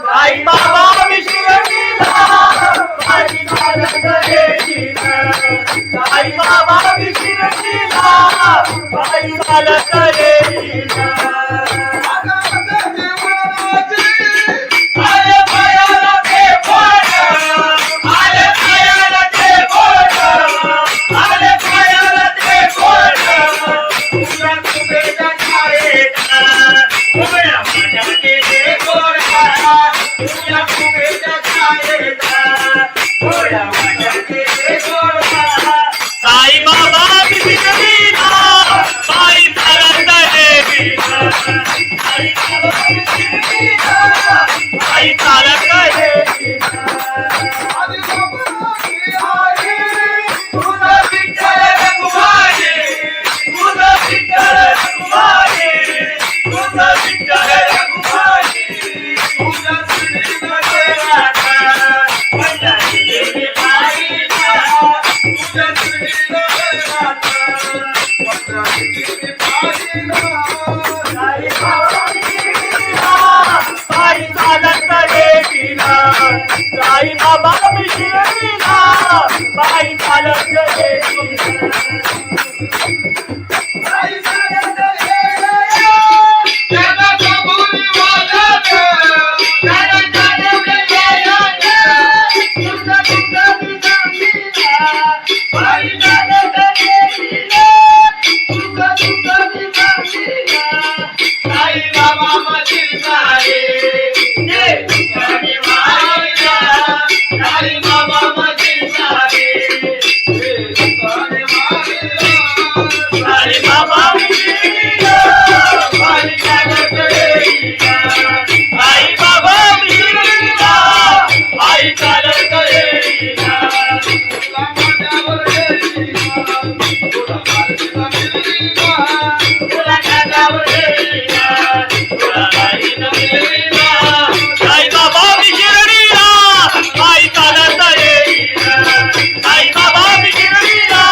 साई बाबा मी शिर्डीला पायी चालत येईन साई बाबा मी शिर्डीला पायी चालत येईन साई बाबा मी शिर्डीला पायी चालत येईन साई बाबा मी शिर्डीला पायी चालत येईन तुझा विठ्ठल रघुमाई तुझा विठ्ठल रघुमाई तुझा विठ्ठल रघुमाई तुझा श्रीमध्ये राधा पंढरीचे पायीला तुझा श्रीमध्ये राधा पंढरीचे पायीला साई बाबा मी शिर्डीला पायी चालत येईन साई बाबा मी शिर्डीला पायी चालत येईन साई चालत येईन त्याला कबुली वाजत त्याला चालवले गेलं तुझं तुझं मी सांगितलं पायी चालत येईन तुझं तुझं मी सांगितलं साई बाबा मधील सारे जे तुझ्याने वाहिला साई बाबा मधील सारे जे तुझ्याने वाहिला साई बाबा मी शिर्डीला पायी चालत येईन साई बाबा मी शिर्डीला पायी चालत येईन तुला माझ्यावर येईन तुला माझ्या मिळीला तुला माझ्यावर येईन तुला माझ्या मिळीला साई बाबा मी शिर्डीला पायी चालत येईन साई बाबा मी शिर्डीला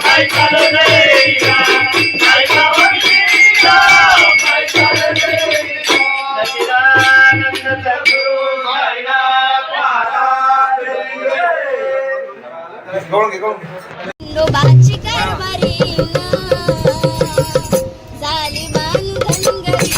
पायी चालत येईन साई बाबा मी शिर्डीला पायी चालत येईन सच्चिदानंद सद्गुरु साईनाथ महाराज खंडोबाची कारभारी झाली बांधनगरी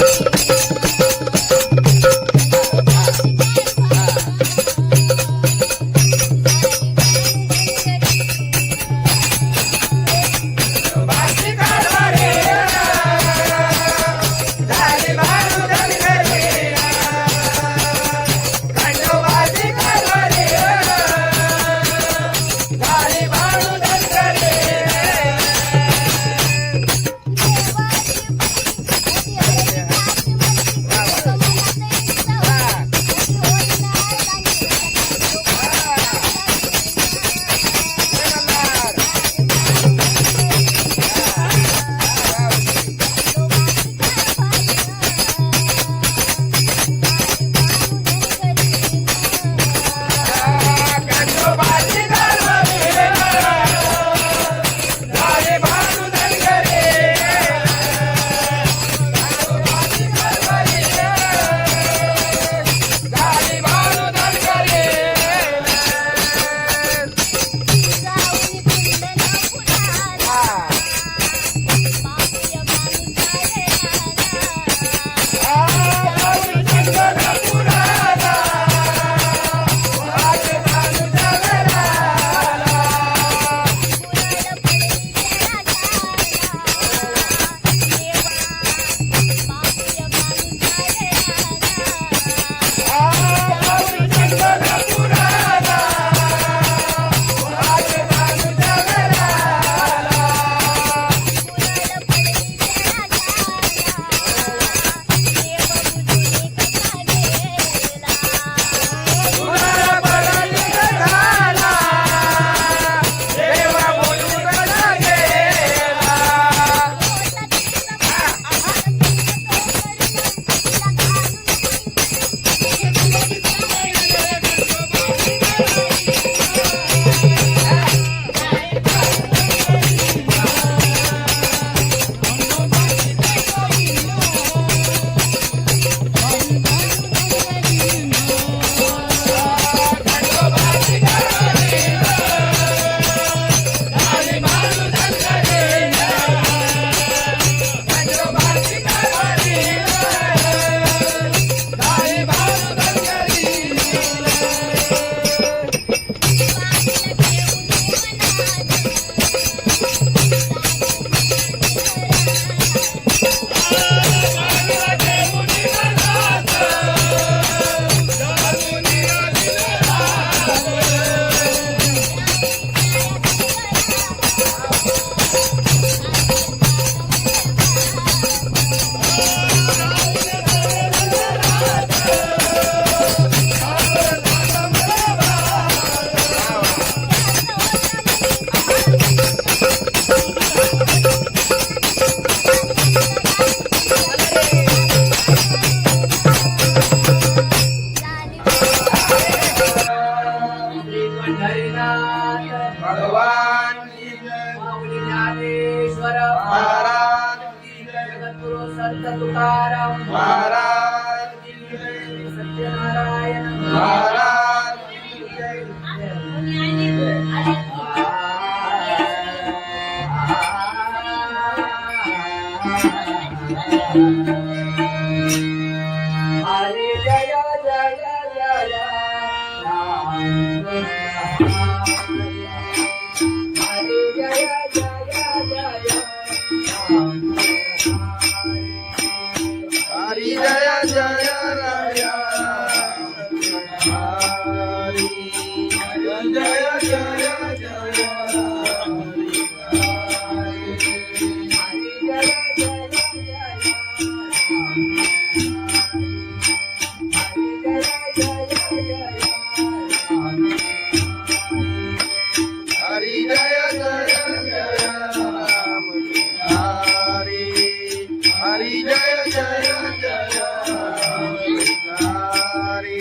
महाराज की जय. हरी जय जय जय राम हरी जय जय जय राम हरी जय जय जय हरी जय जय जय हरि जय जय जय राम हरि हरि जय जय जय हरि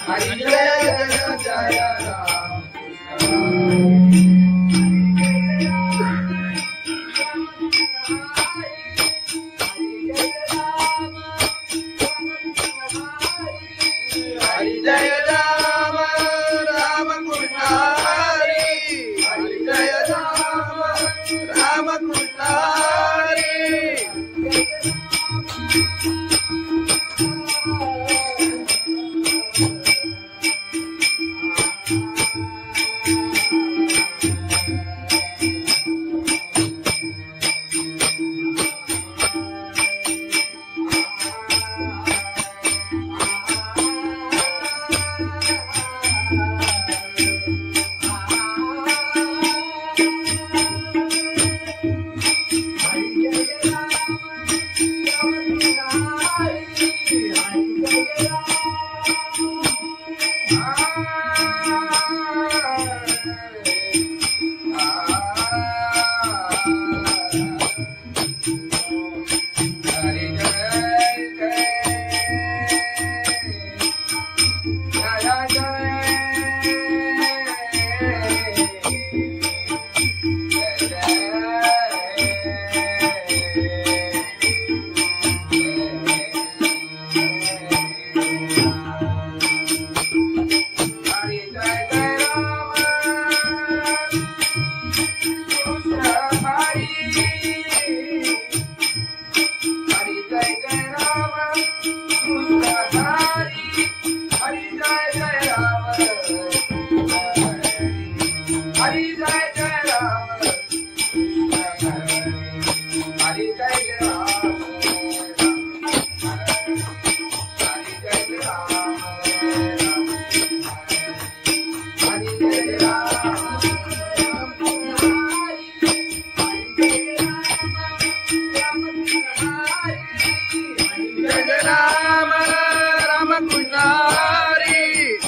हरि जय जय जय राम हरि जय राम राम कृष्ण हरि हरि जय राम राम कृष्ण हरि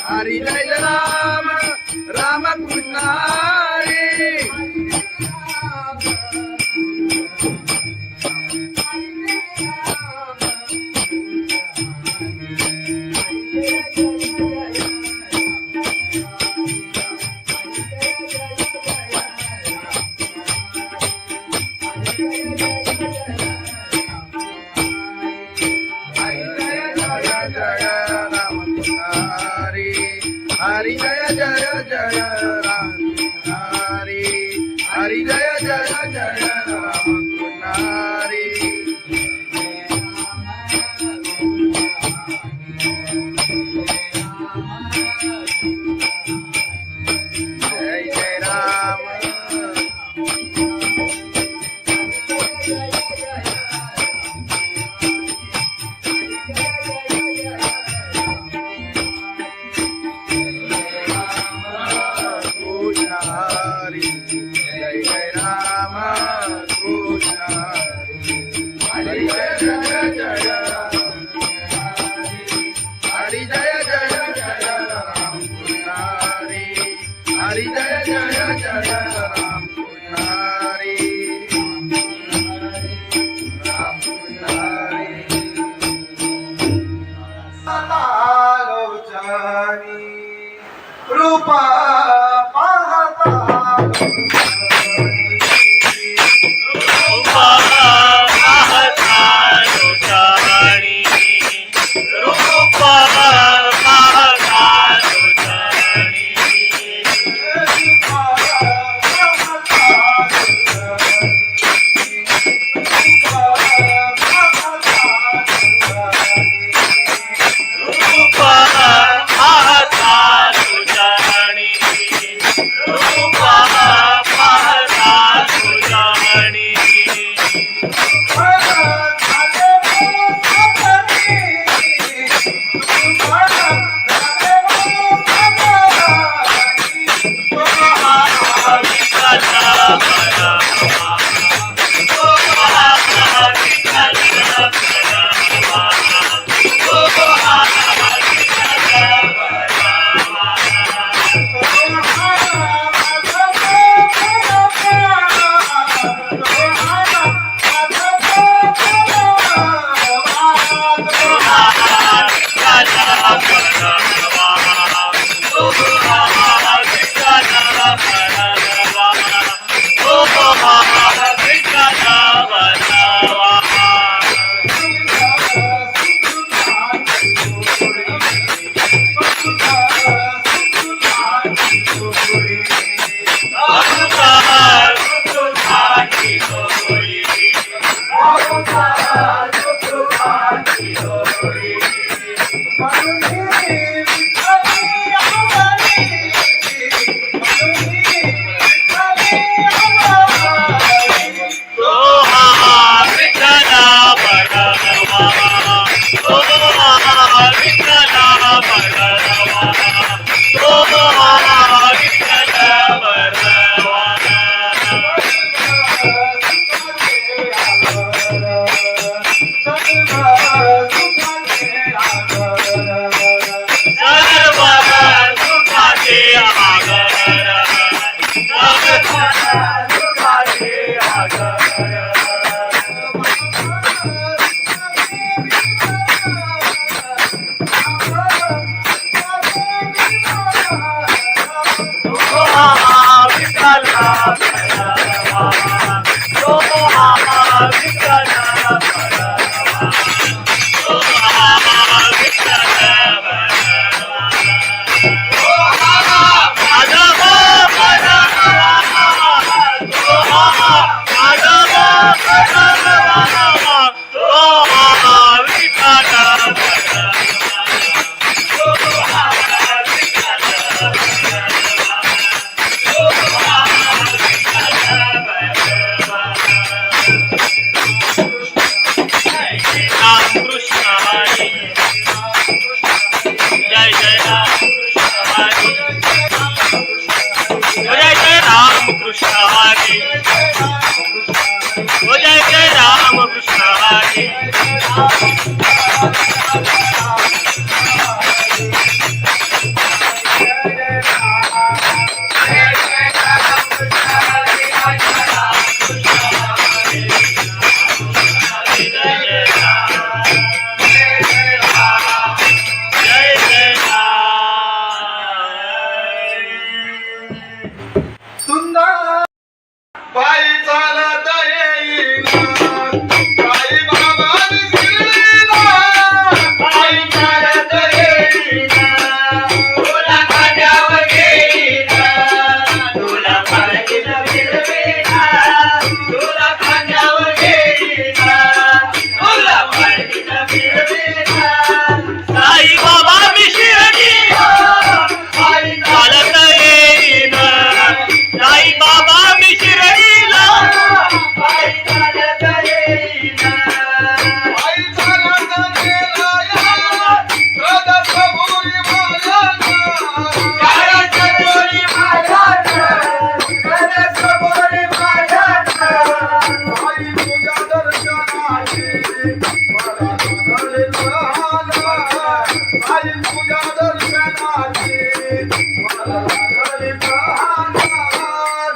हरि जय राम राम कृष्ण हरि हरि जय जय जय राम हरि हरि जय जय जय राम हरि जय जय राम रूप पाहता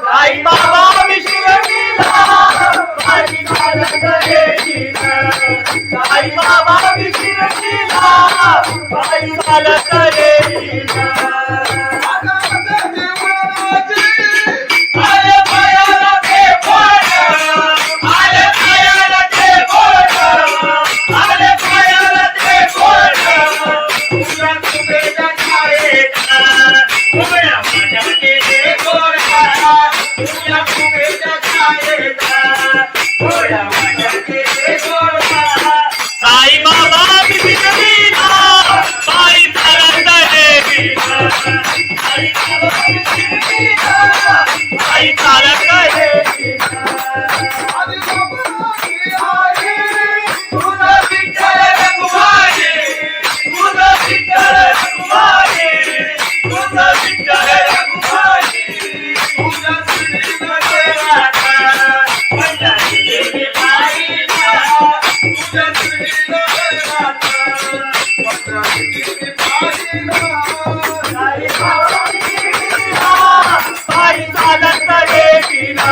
आई मला करे शिकवीना बाई चालत देवीना आई बाबा शिकवीना बाई चालत देवीना आधी बाबाची आई तुझा विठ्ठल रखुमाई तुझा विठ्ठल रखुमाई तुझा विठ्ठल रखुमाई तुझ्या श्रीनगर पंढरी देवी बाईना तुझ्या श्रीनगरात पंढरी देवी बाईला आई बाबा शिकवीना बाई चालत देवीना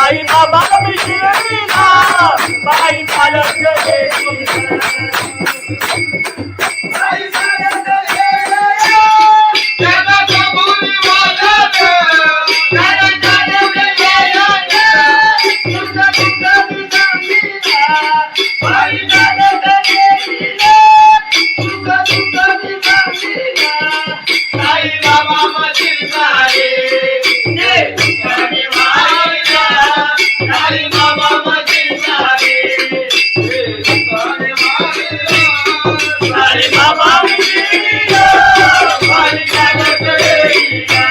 आई बाबा शिकवीना बाई चालत देवीना आई चालत ये जगाचा बोली वाजत जगाच्या देवळ्या येण्या तुझा तुझा विसामीना बाई चालत देवीना तुझा तुझा विसामीना आई बाबा मशील सारे ये तुझी माईला आई बाबा मशील सारे लोकांनी मारिला आई बाबा मिशिरा बाई चालत देवीना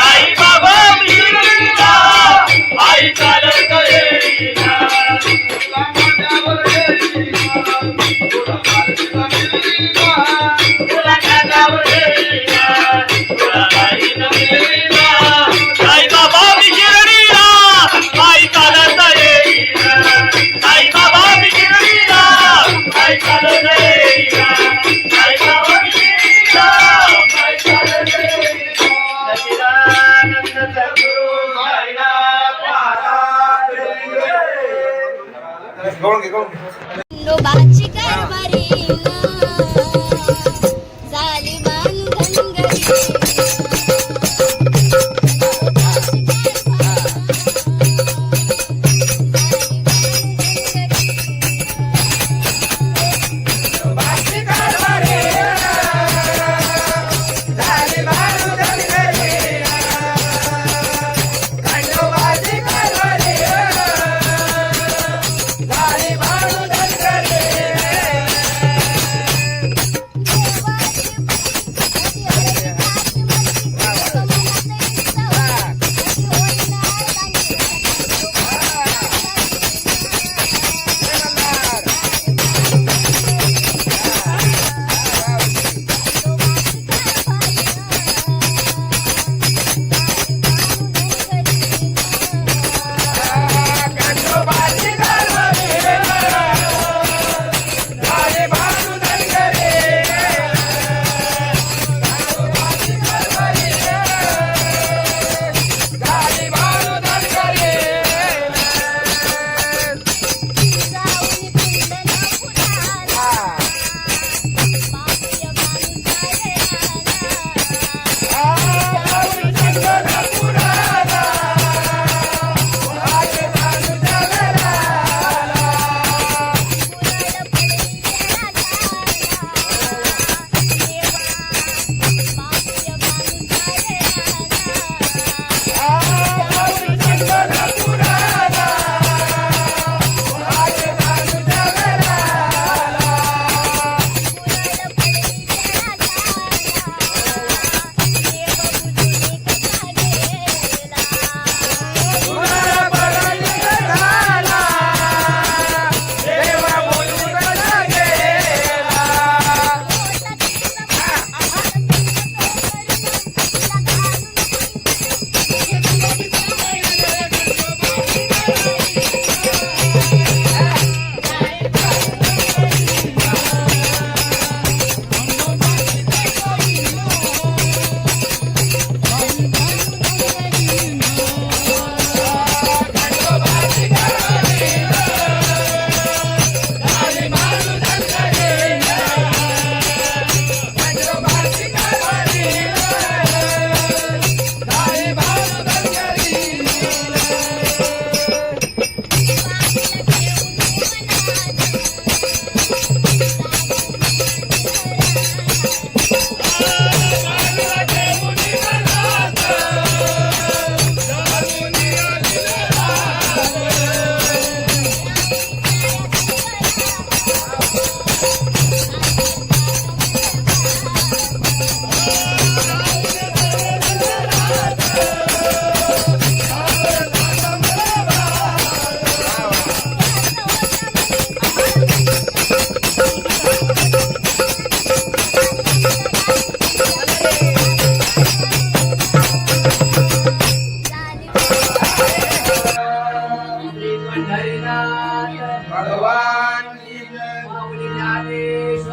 आई बाबा मिशिरा बाई चालत देवीना तुला माझ्यावर येईना तुला मारतीला मिळीना तुला खांद्यावर येईना तुला बाईनं मिळीना आई बाबा मिशिरीला बाई चालत येईना आई बाबा मिशिरीला बाई चालत येईना आई बाबा मिशिरीला बाई चालत येईना सच्चिदानंद सद्गुरु साईनाथ महाराज खंडोबाची कारभारी झाली बांधनगरी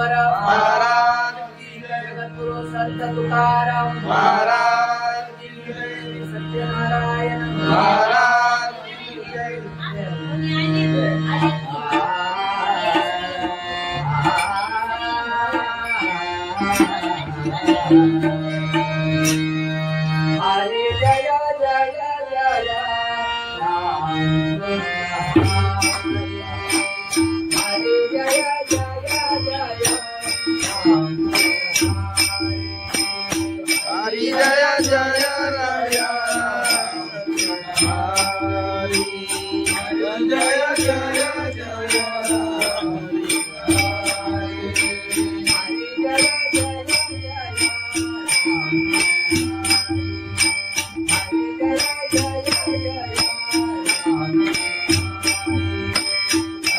ज्ञानेश्वर महाराज की जय, जगद्गुरु संत तुकाराम महाराज की जय, सत्यनारायण महाराज की जय. हरे जय जय जय राम हरे जय जय जय राम हरि जय जय राया, हरि जय जय जय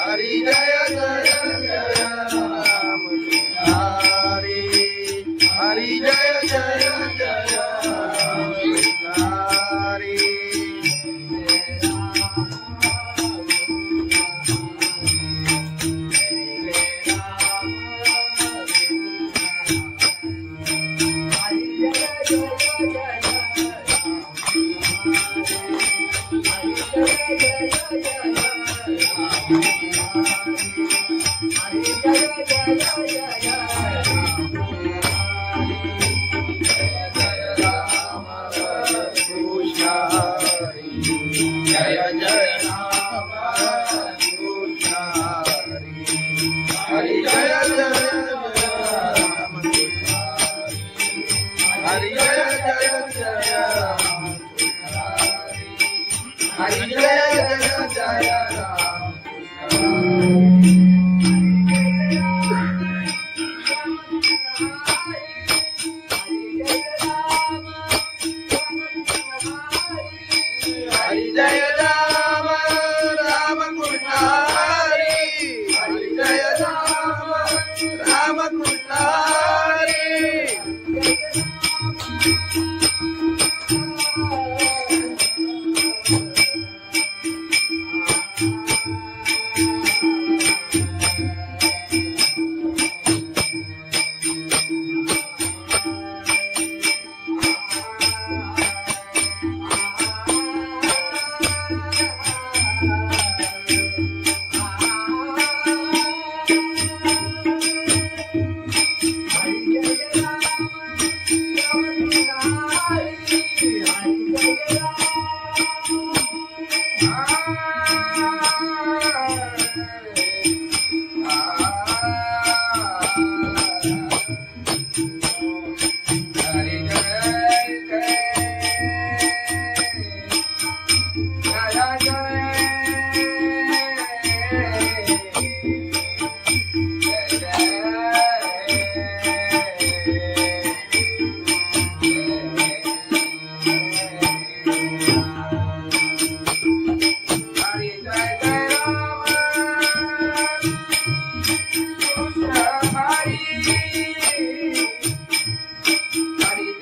हरि जय जय जय राम हरि, हरि जय जय जय राम हरि.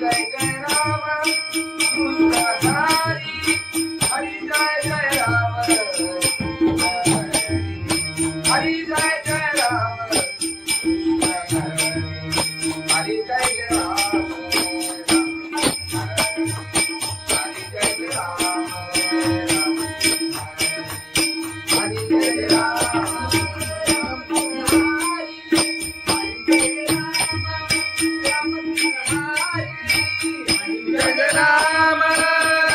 जय जय राम कृष्ण हरि, हरि जय जय राम कृष्ण हरि जय जय राम हरि जय जय राम. हरि जय राम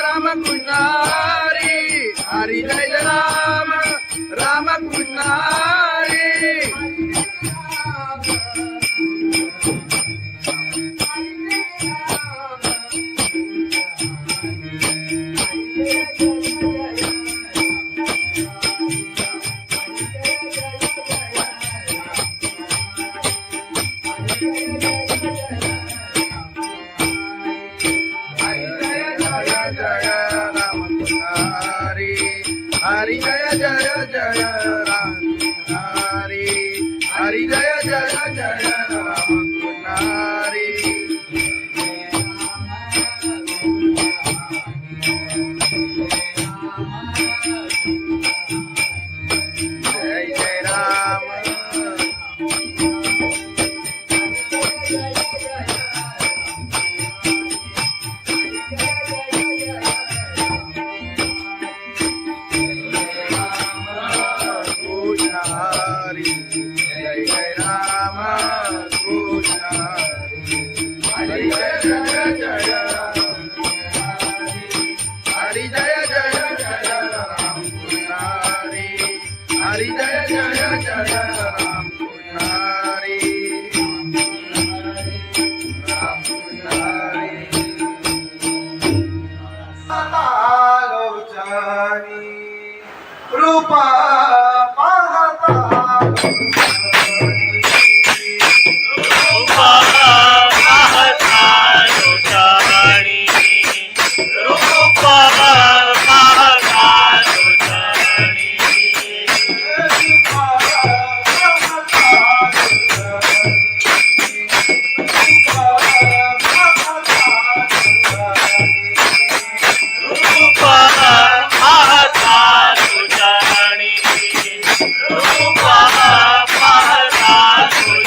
राम कृष्ण हरि, हरि जय राम राम कृष्ण हरि. हरि जय राम राम कृष्ण हरि. हरि जय जय जय राम हरि, हरि जय जय जय राम हरि. जय जय राम राम कृष्ण हरी जय जय जय राम हरी जय जय जय राम कृष्ण हरी हरी जय जय जय राम कृष्ण हरी राम कृष्ण हरी आलोचनी रूपा पाहता रूपा पाहता लोचनी रूपा पाहता लोचनी रूपा पाहता लोचनी रूपा पाहता लोचनी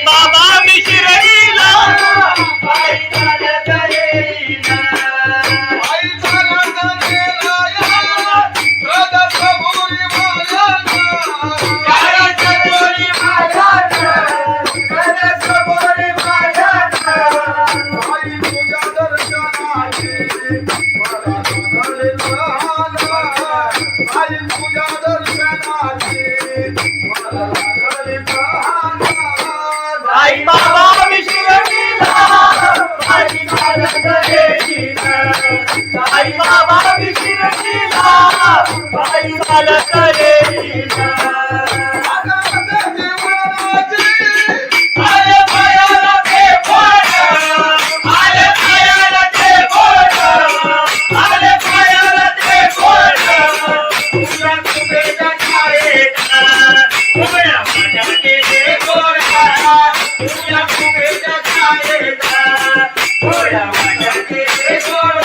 बाबा मी शिर्डीला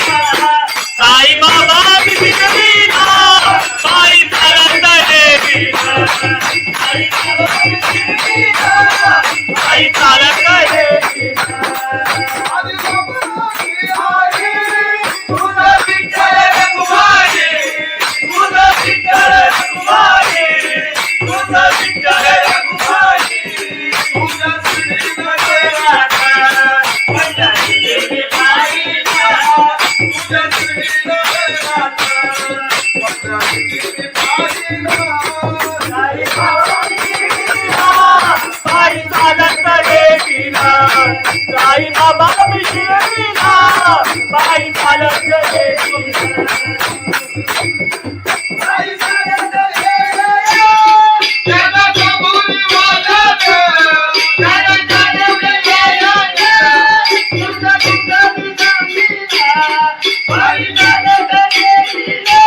साई बाबा बिगडीला पायी चालत देवीला साई बाबा बिगडीला पायी चालत देवीला आदि बाबाची आई तुझा विठ्ठल रघुमाई तुझं विठ्ठल रघुमाई तुझं विठ्ठल रघुमाई तुझ्या श्रीनगर पंजाबी देवी पायीला तुझ्या श्रीनगरात पंजाबी देवी पाहिला साई बाबा बिगडीला पायी चालत देवीला साई बाबा बिगडीला पायी चालत देवीला आई सारंग ये त्याला कबुली वाजत त्याला जाणवलं तुझं तुझं बिगडीला पायी चालत देवीला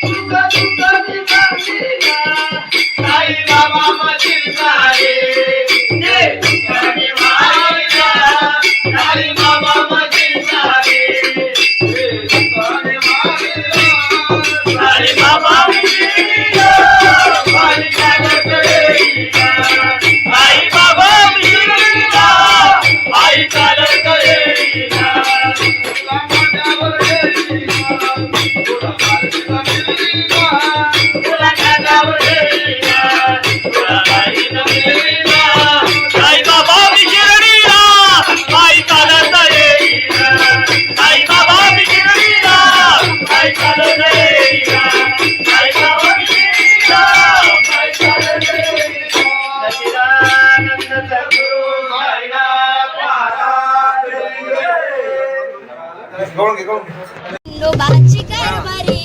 तुझं तुझं बिगडीला साई बाबा मधील सारे ते तुझ्याने वाहिला साई बाबा मधील सारे तुझ्याने मारिला साई बाबा बिगडीला पायी चालत देवीला साई बाबा बिगडीला पायी चालत देवीला तुला माझ्यावर येईला तुला मार्गीला मिळीला तुला कानावर देवीला तुला काही न मिळेला साई बाबा बिगडीला पायी चालत देवीला साई बाबा बिगडीला पायी चालत देवीला साई बाबा बिगडीला पायी चालत देवीला सच्चिदानंद सद्गुरु साईनाथ महाराज खंडोबाची कारभारी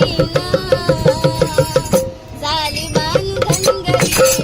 झाली बांधनगरी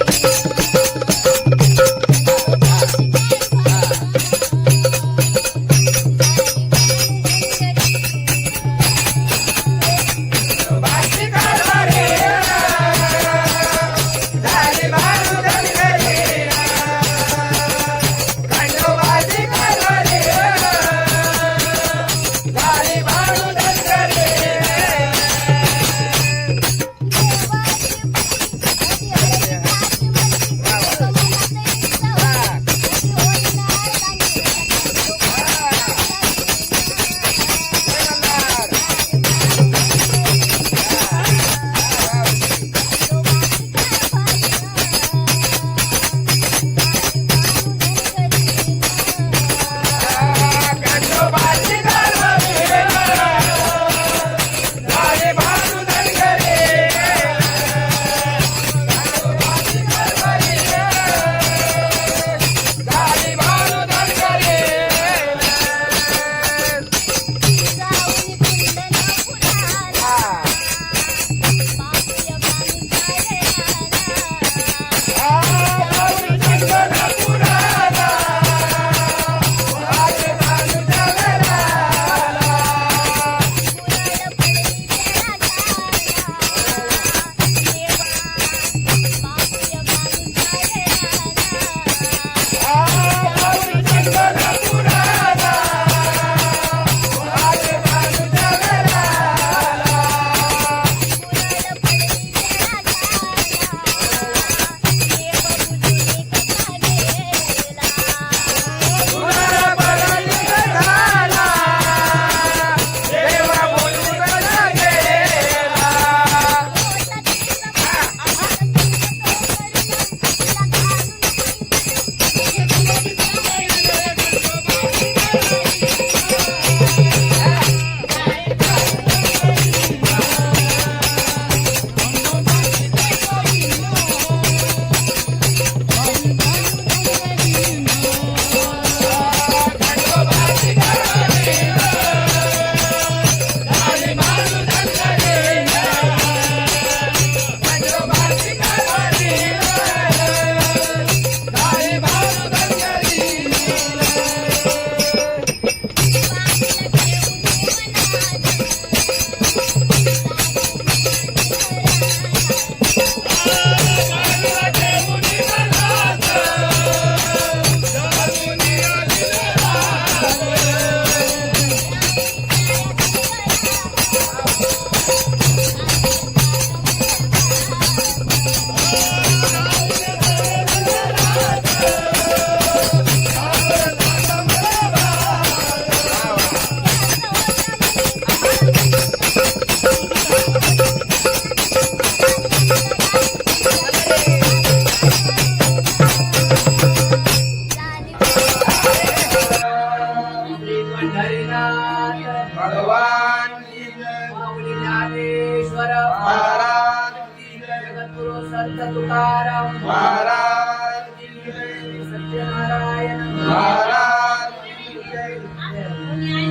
तुकाराम महाराज की जय, सत्यनारायण महाराज की जय.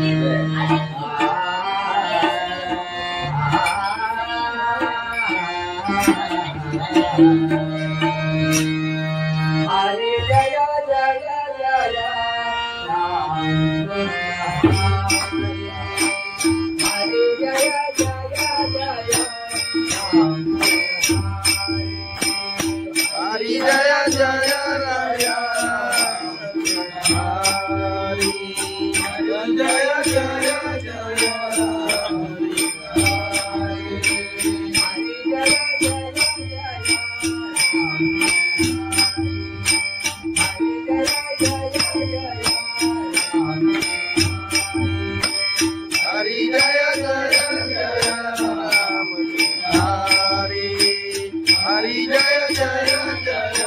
हरे जय जय जय राम हरे जय जय जय राम हरी जय जय राय हरी जय जय जय हरी जय जय जय राम हरी हरी जय जय जय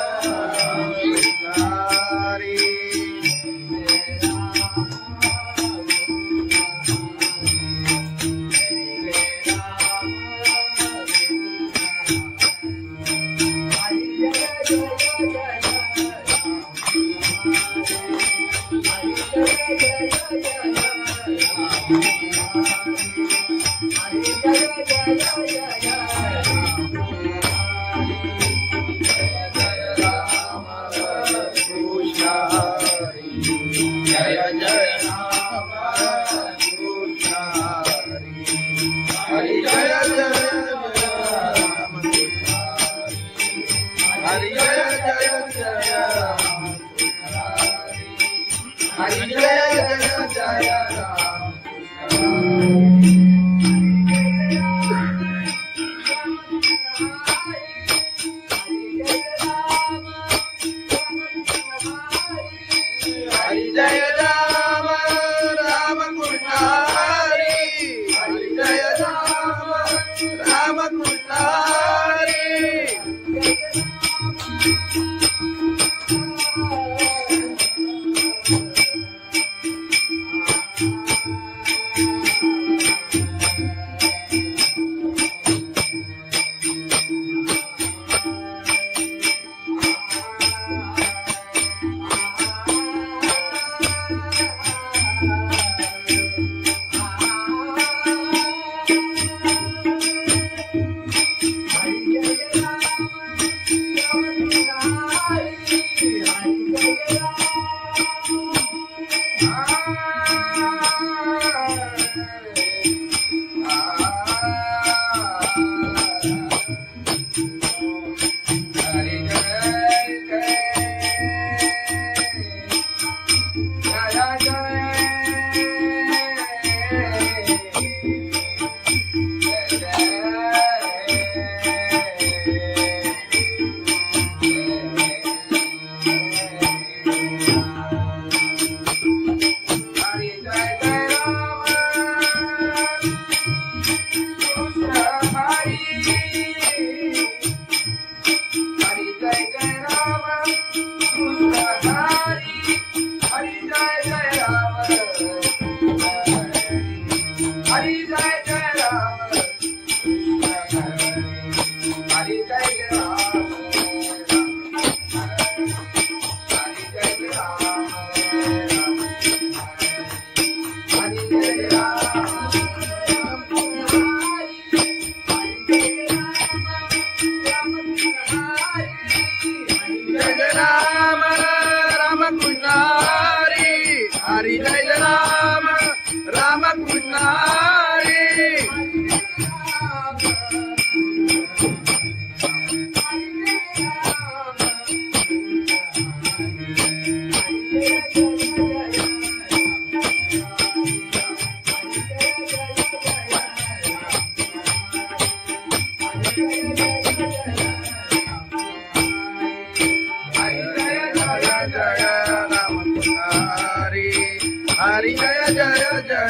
हरी जय जय राम कृष्ण हरि जय जय राम हरि जय जय जय राम हरि जय जय जय राम हरि जय राम राम कृष्ण हरि हरि जय राम राम कृष्ण हरि हरि जय राम राम कृष्ण हरि हरि जय जय जय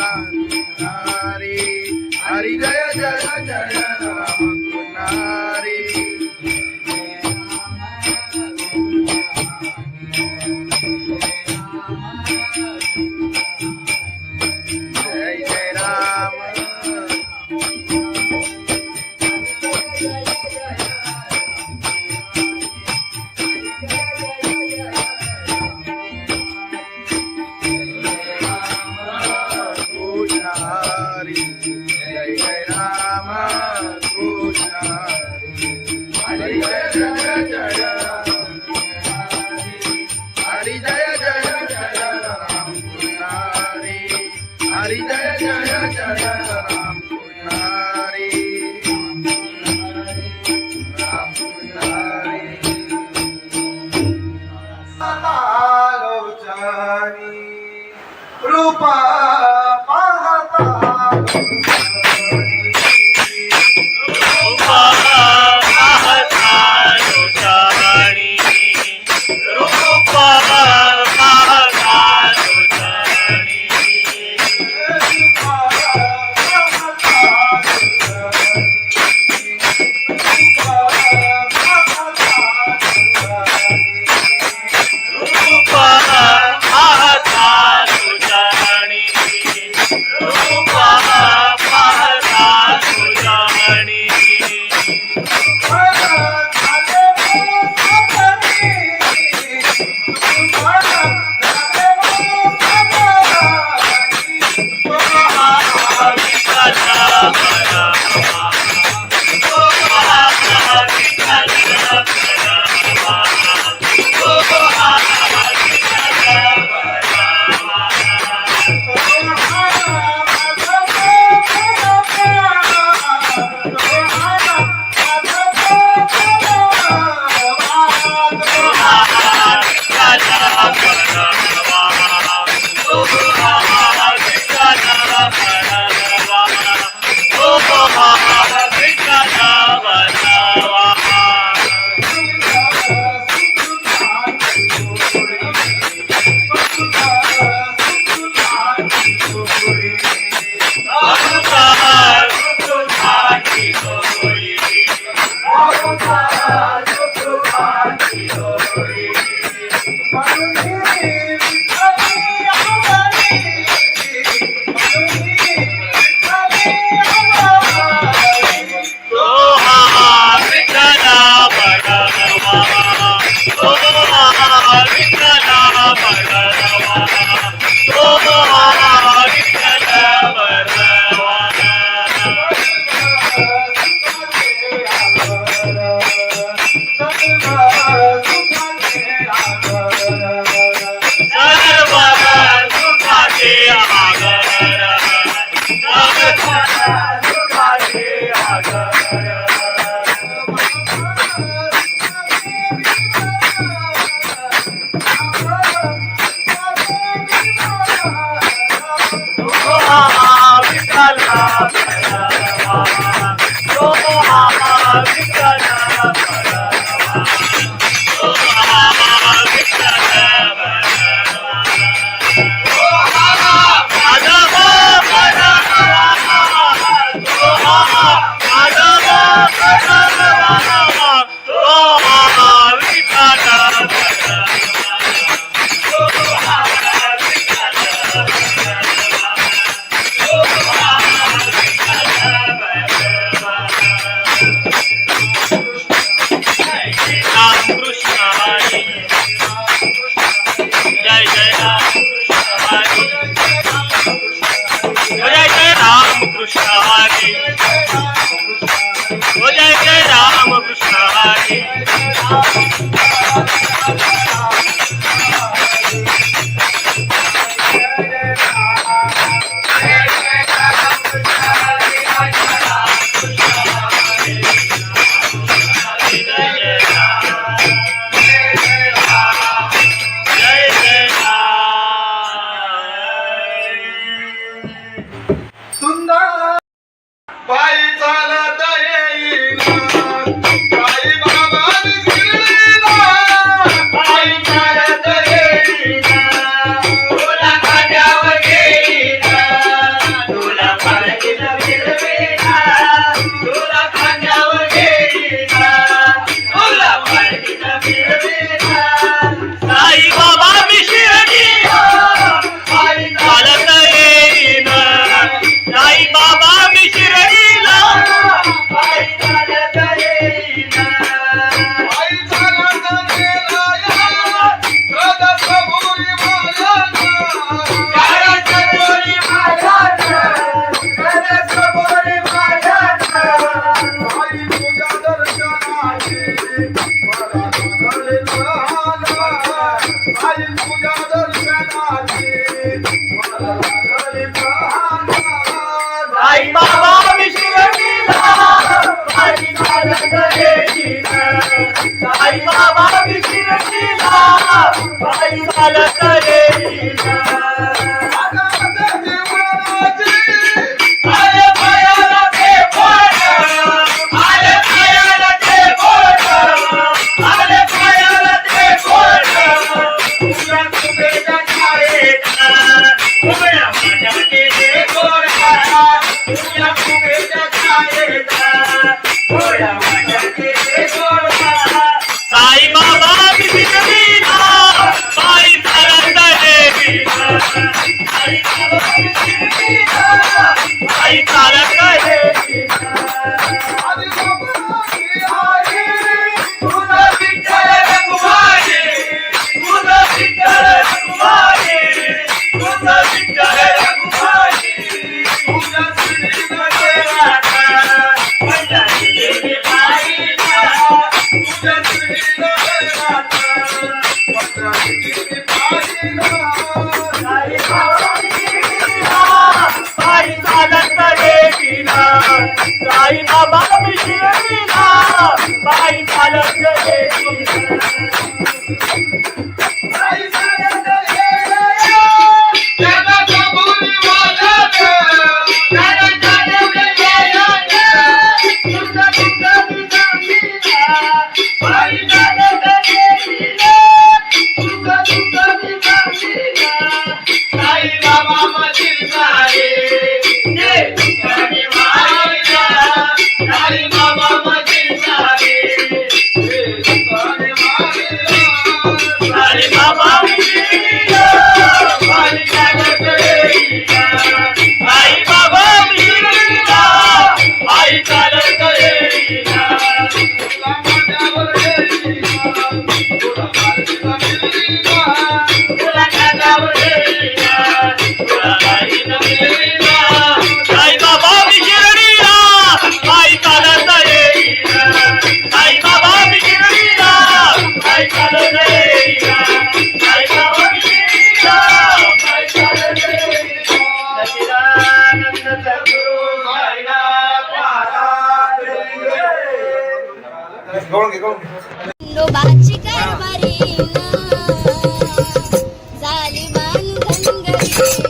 राम हरि हरि जय जय जय राम हरि जय जय राम रूप पाहता रूपा पाहता तुझ्याणी रूपा पाहता तुझ्याणी रूपा पाहता तुझ्याणी रूपा पाहता तुझ्याणी आई आई चालत गेली आधी बाबाची आई तुझं विठ्ठल रखुमाई तुझं विठ्ठल रखुमाई तुझं विठ्ठल रखुमाई तुझ्या श्रीला पंढरीची पायीला तुझ्या श्रीला पंढरीची पायीला आई चालत गेलीला आई बाबा शिर्डीला बाई चालत गेलीला आई चालत गेली त्याला कबुली वाजत त्याला चालत गेलीला तुझं तुझं सांगितला बाई चालत गेलीला तुझं तुझं सांगितला आई बाबा मशील सारे जे तुझ्याने मारिला आई बाबा मशील सारे आई बाबा मिळीला बाई चालत गेलीला आई बाबा मिळीला आई चालत गेलीला तुला कानावर गेलीला तुला आई न मिळीला आई बाबा शिर्डीला आई चालत गेलीला आई बाबा शिर्डीला आई चालत गेलीला आई बाबा शिर्डीला आई चालत गेलीला सच्चिदानंद सद्गुरु साईनाथ महाराज खंडोबाची कारभारी झाली बांधन घरी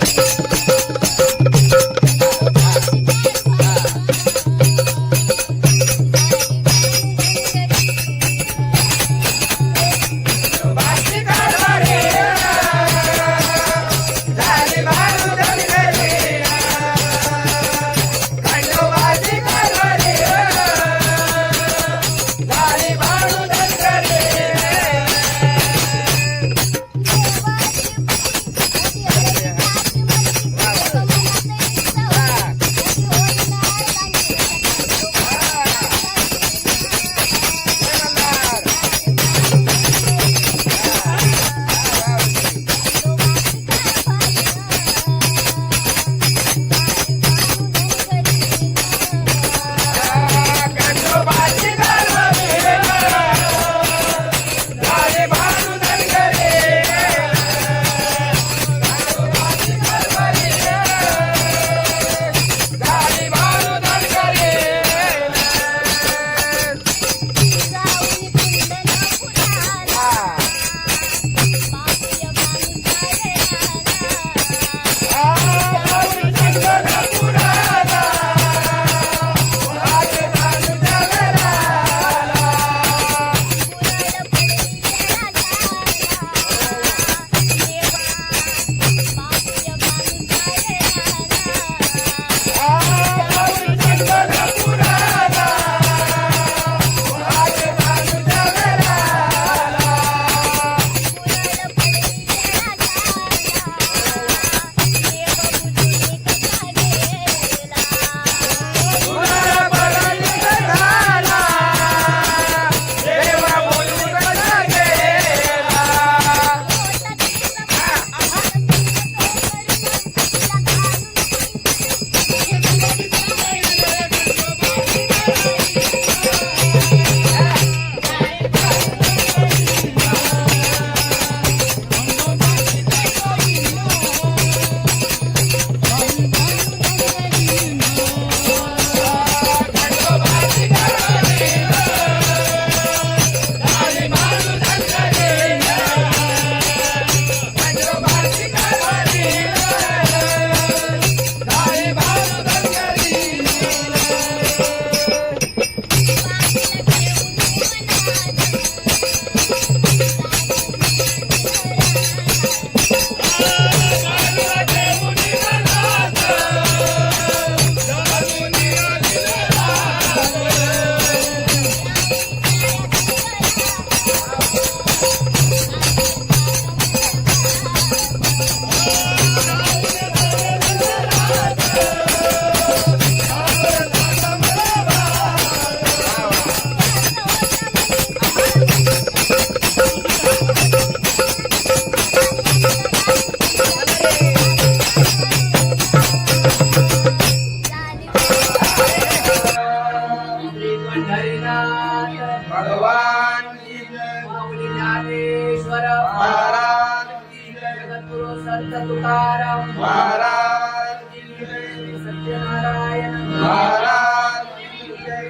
तुकाराम महाराज की जय. सत्यनारायण महाराज की जय.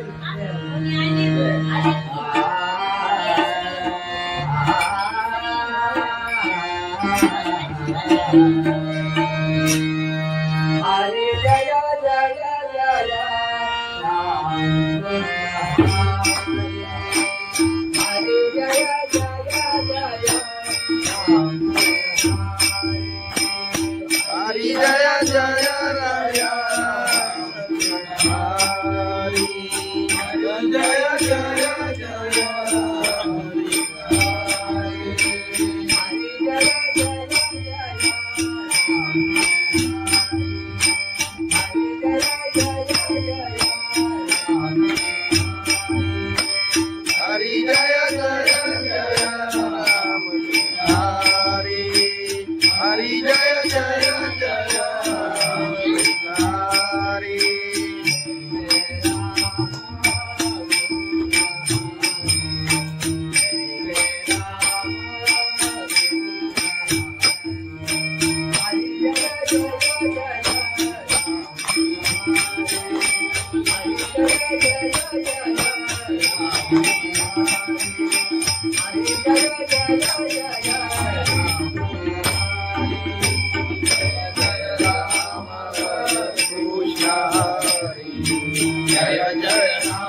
हरे जय जय जय राम हरे जय जय जय राम हरी जय जय राया. हरी जय जय जय हरी जय जय जय राम. हरी हरी जय जय जय हरी. जय जय राम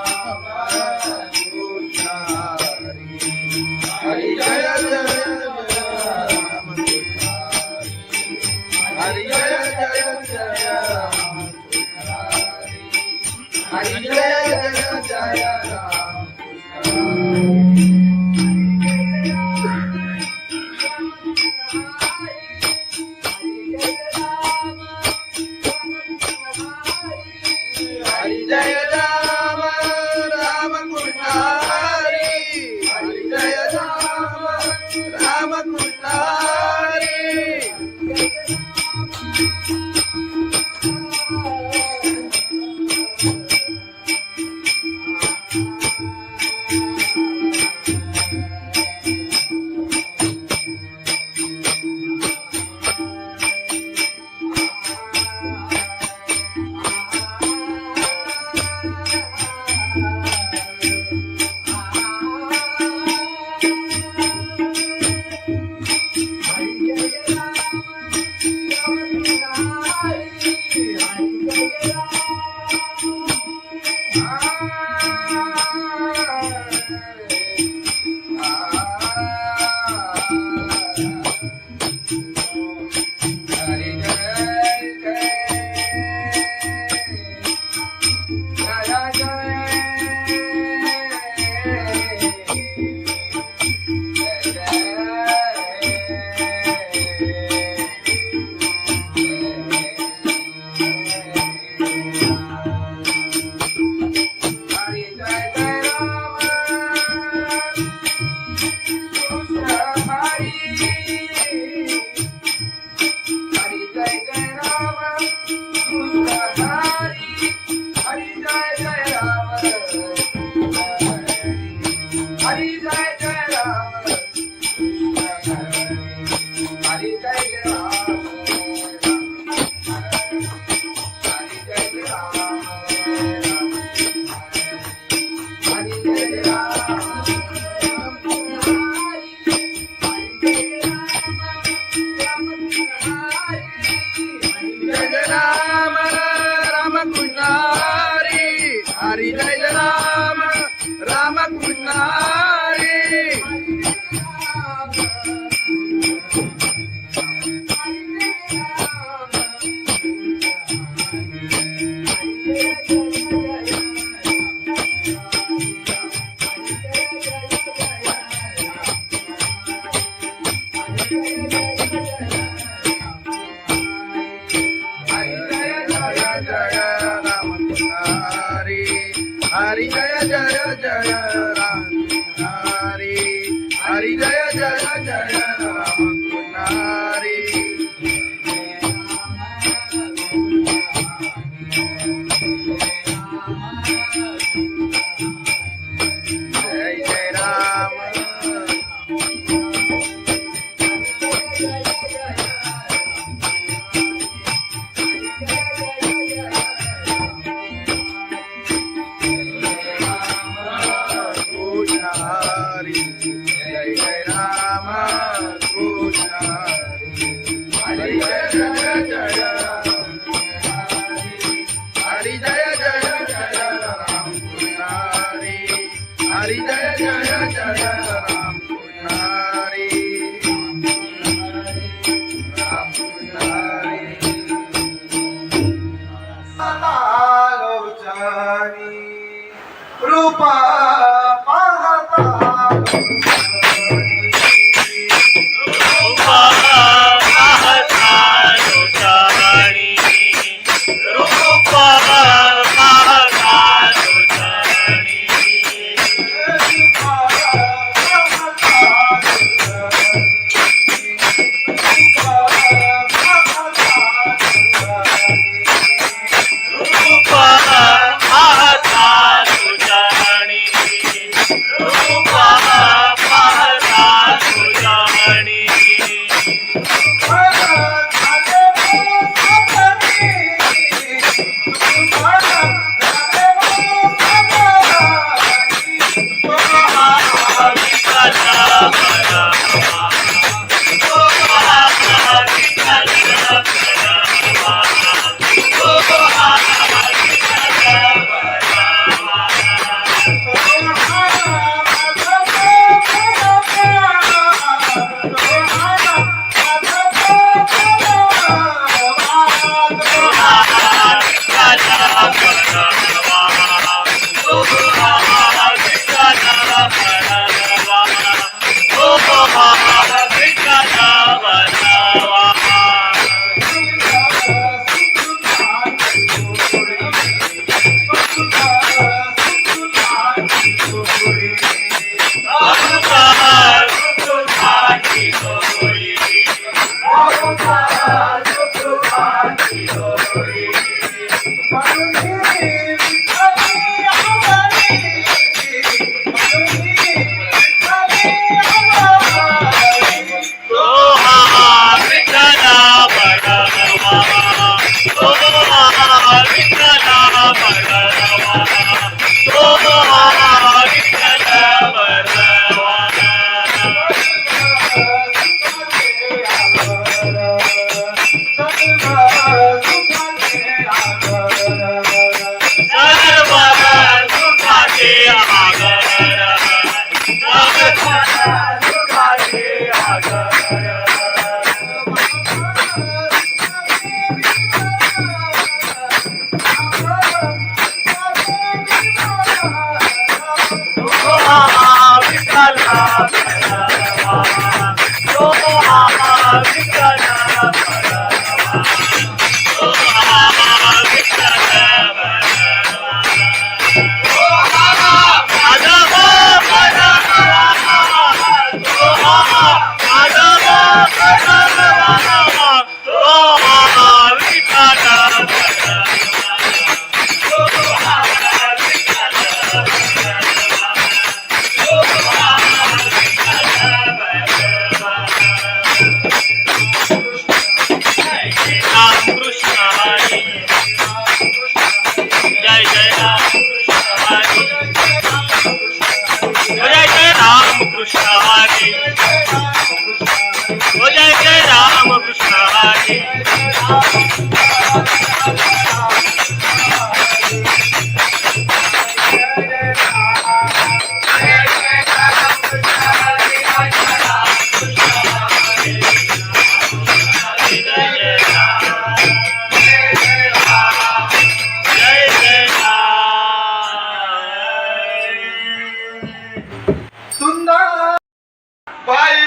कृष्ण हरी. हरी जय जय राम कृष्ण हरी. जय जय राम हरी. जय जय राम हरी. जय राम राम कृष्ण हरी. हरी जय राम राम कृष्ण हरी. हरी जय राम राम कृष्ण हरी. हरी जय जय जय राम हरी. हरी जय जय जय राम हरी. जय जय राम. पाहता रूपा पाहता लोटाणी रूपा पाहता लोटाणी रूपा पाहता लोटाणी रूपा पाहता लोटाणी Bye.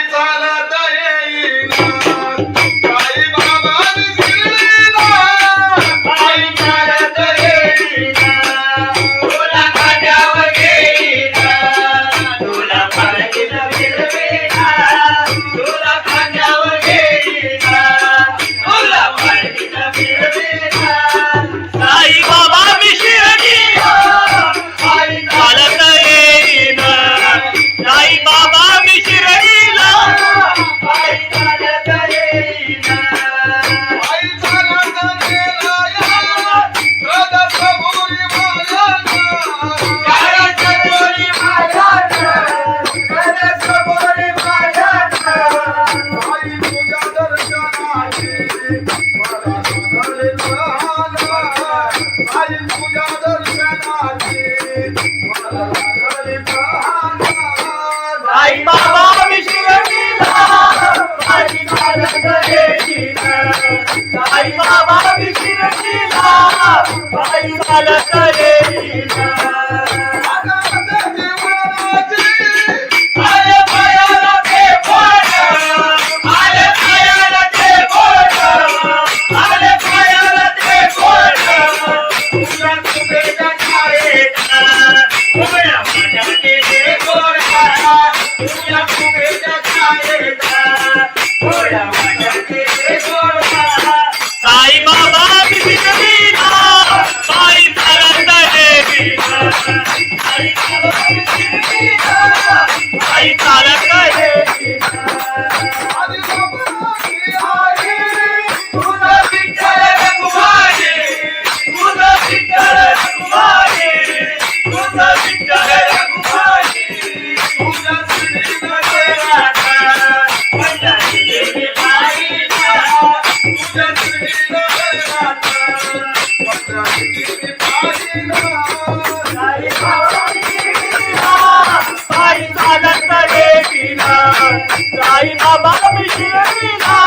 साई बाबा मी शिर्डीला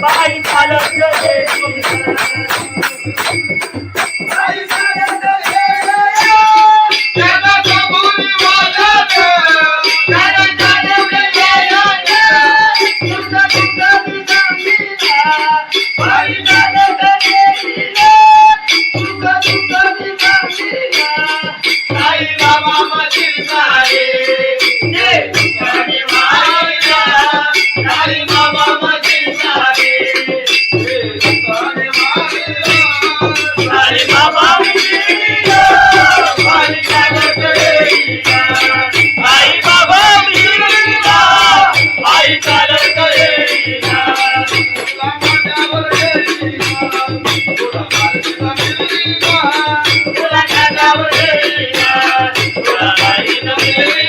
पायी चालत गेली साई चालत गेली जगाचा भुली वाजत जगाचा देवळे गेले तुझा तुझा दिसामीला साई चालत गेली तुझा तुझा दिसामीला साई बाबा मशील सारे ये तुझे मारिया साई बाबा मशील सारे ये तुझे मारिया साई बाबा मी शिर्डीला साई चालत गेली साई बाबा मी शिर्डीला पायी चालत गेली तुला माझ्यावर गेली तुला मारतीला मिळली तुला खांद्यावर गेली तुला काही नसली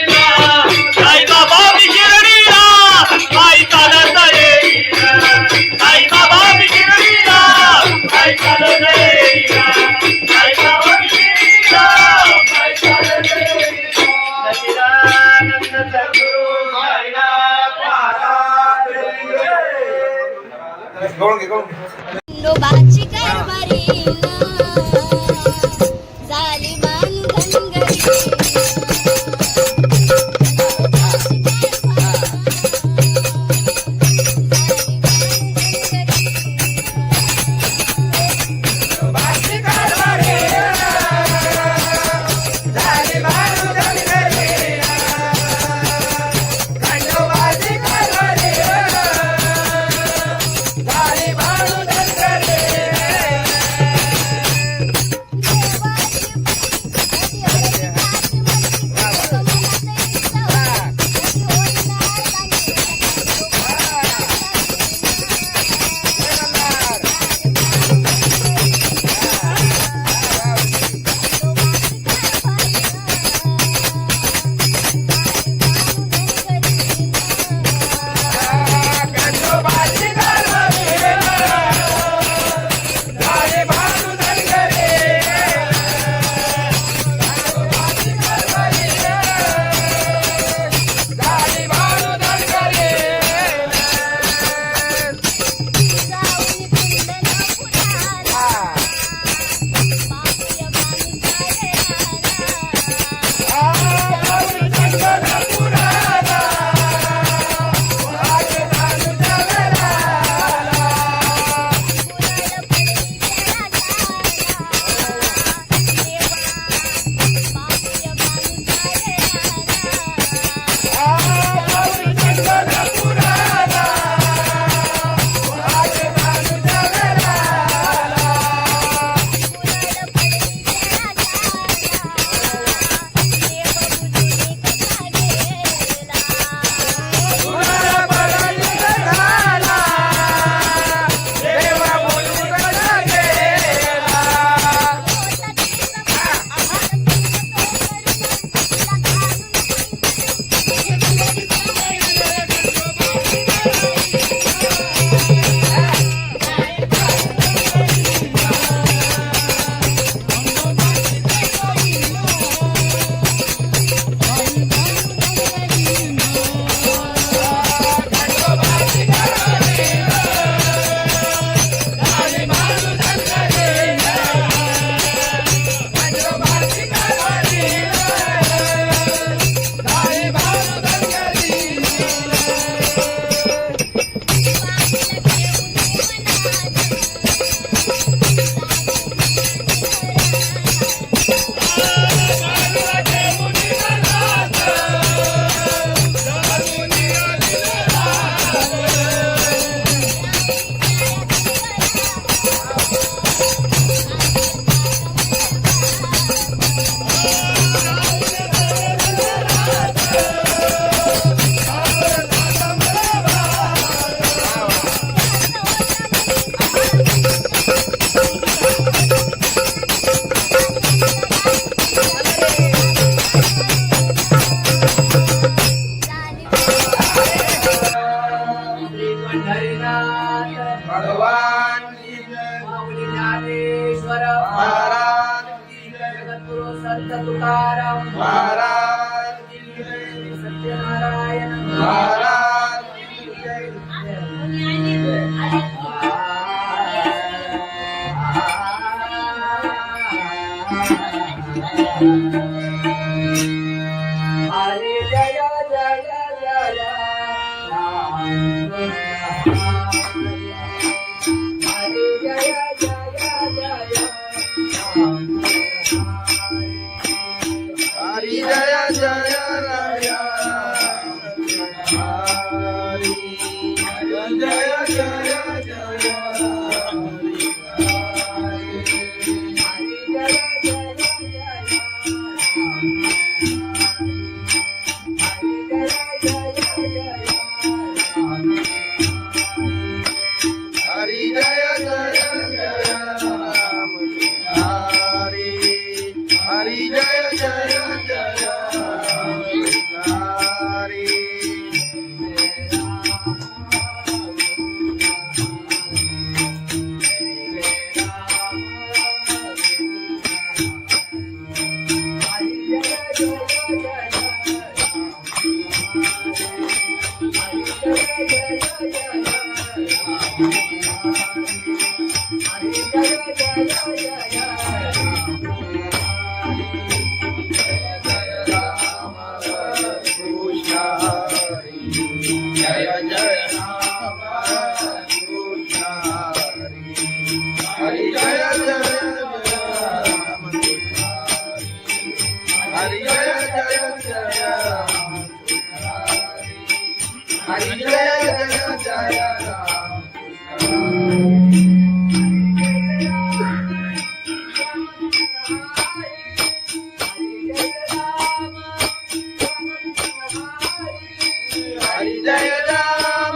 साई बाबा मी शिर्डीला पायी चालत गेली साई बाबा मी शिर्डीला पायी चालत गेली साई बाबा मी शिर्डीला पायी चालत गेली सच्चिदानंद सद्गुरु साईनाथ खंडोबाची कारभारी झाली बांधनगरी संत तुकाराम महाराज सत्यनारायण महाराज हरे जय जय जय राम कृष्ण हरे जय जय जय राम कृष्ण हरि जय जय राया हरि जय जय जय हरि जय जय जय राम हरि हरि जय जय जय राम हरि हरि जय राम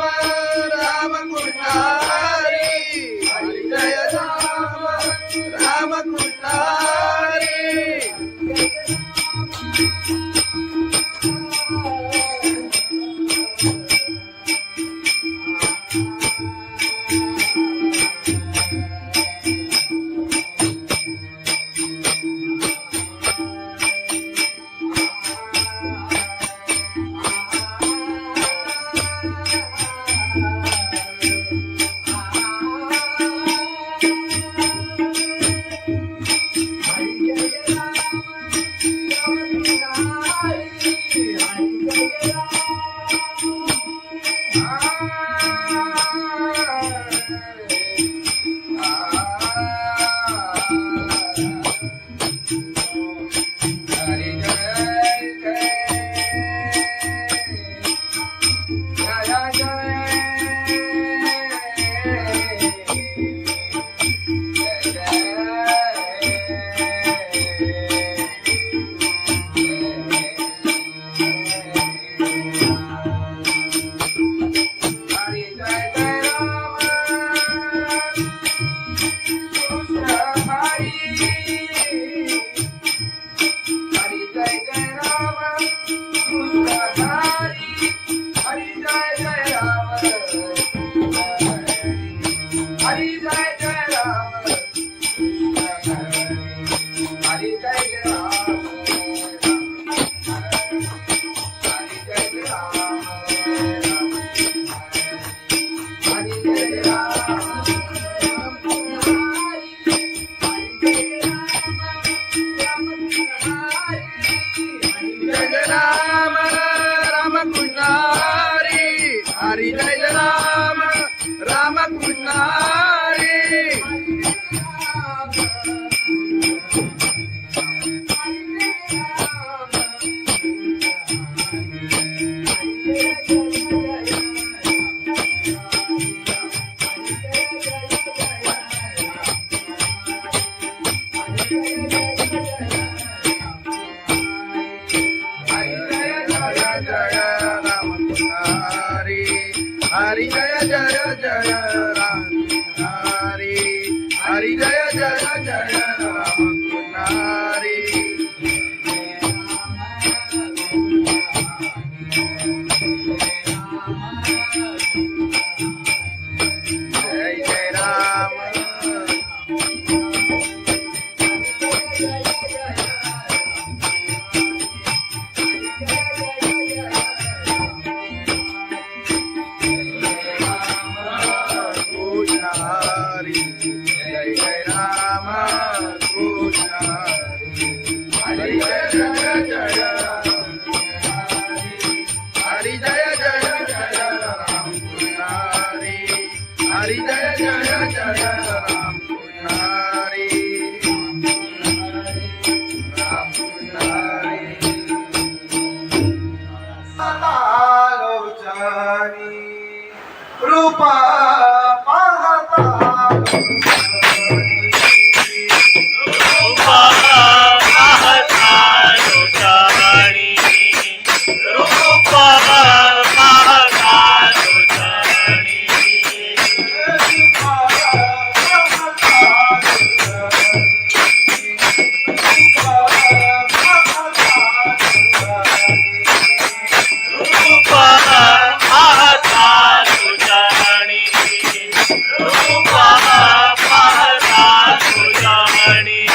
राम कृष्ण हरि हरि जय राम राम कृष्ण हरि हरि जय राम राम कृष्ण हरि हरि जय जय जय राम हरि हरि जय जय जय राम हरि जय जय राम हरि जय जय राम कृष्ण हरि हरी जय जय जय राम हरी जय जय जय राम कृष्ण हरी हरी जय जय जय राम कृष्ण हरी राम कृष्ण हरी लोचनी रूपा पाहता रूपा पाहता लोचनी रूपा पाहता लोचनी रूपा पाहता लोचनी रूपा पाहता लोचनी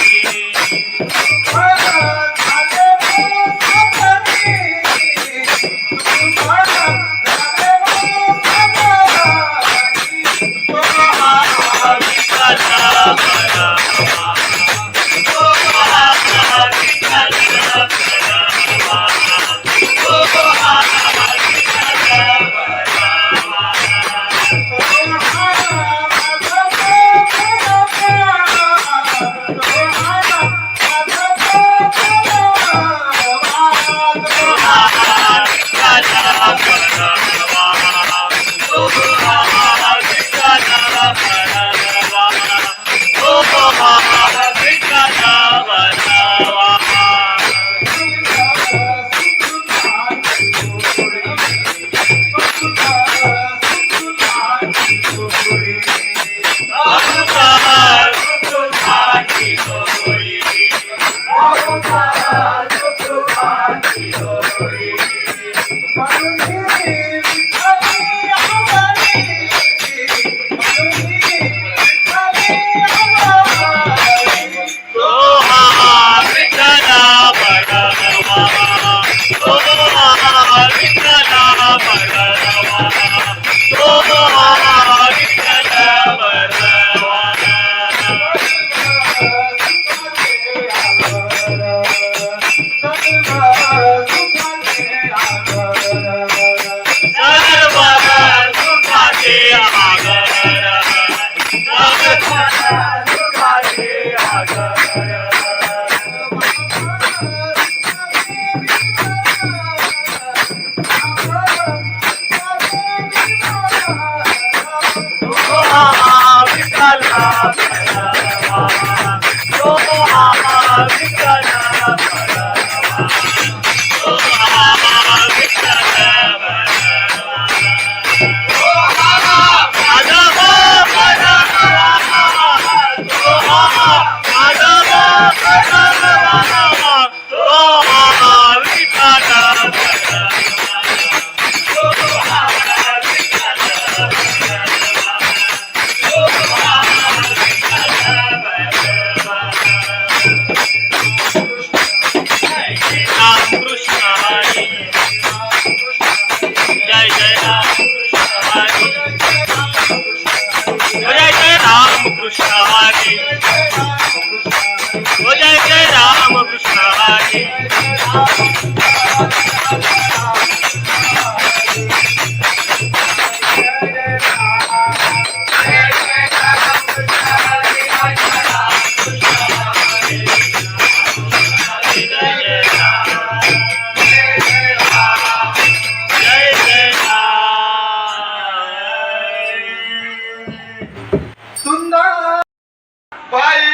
Bye.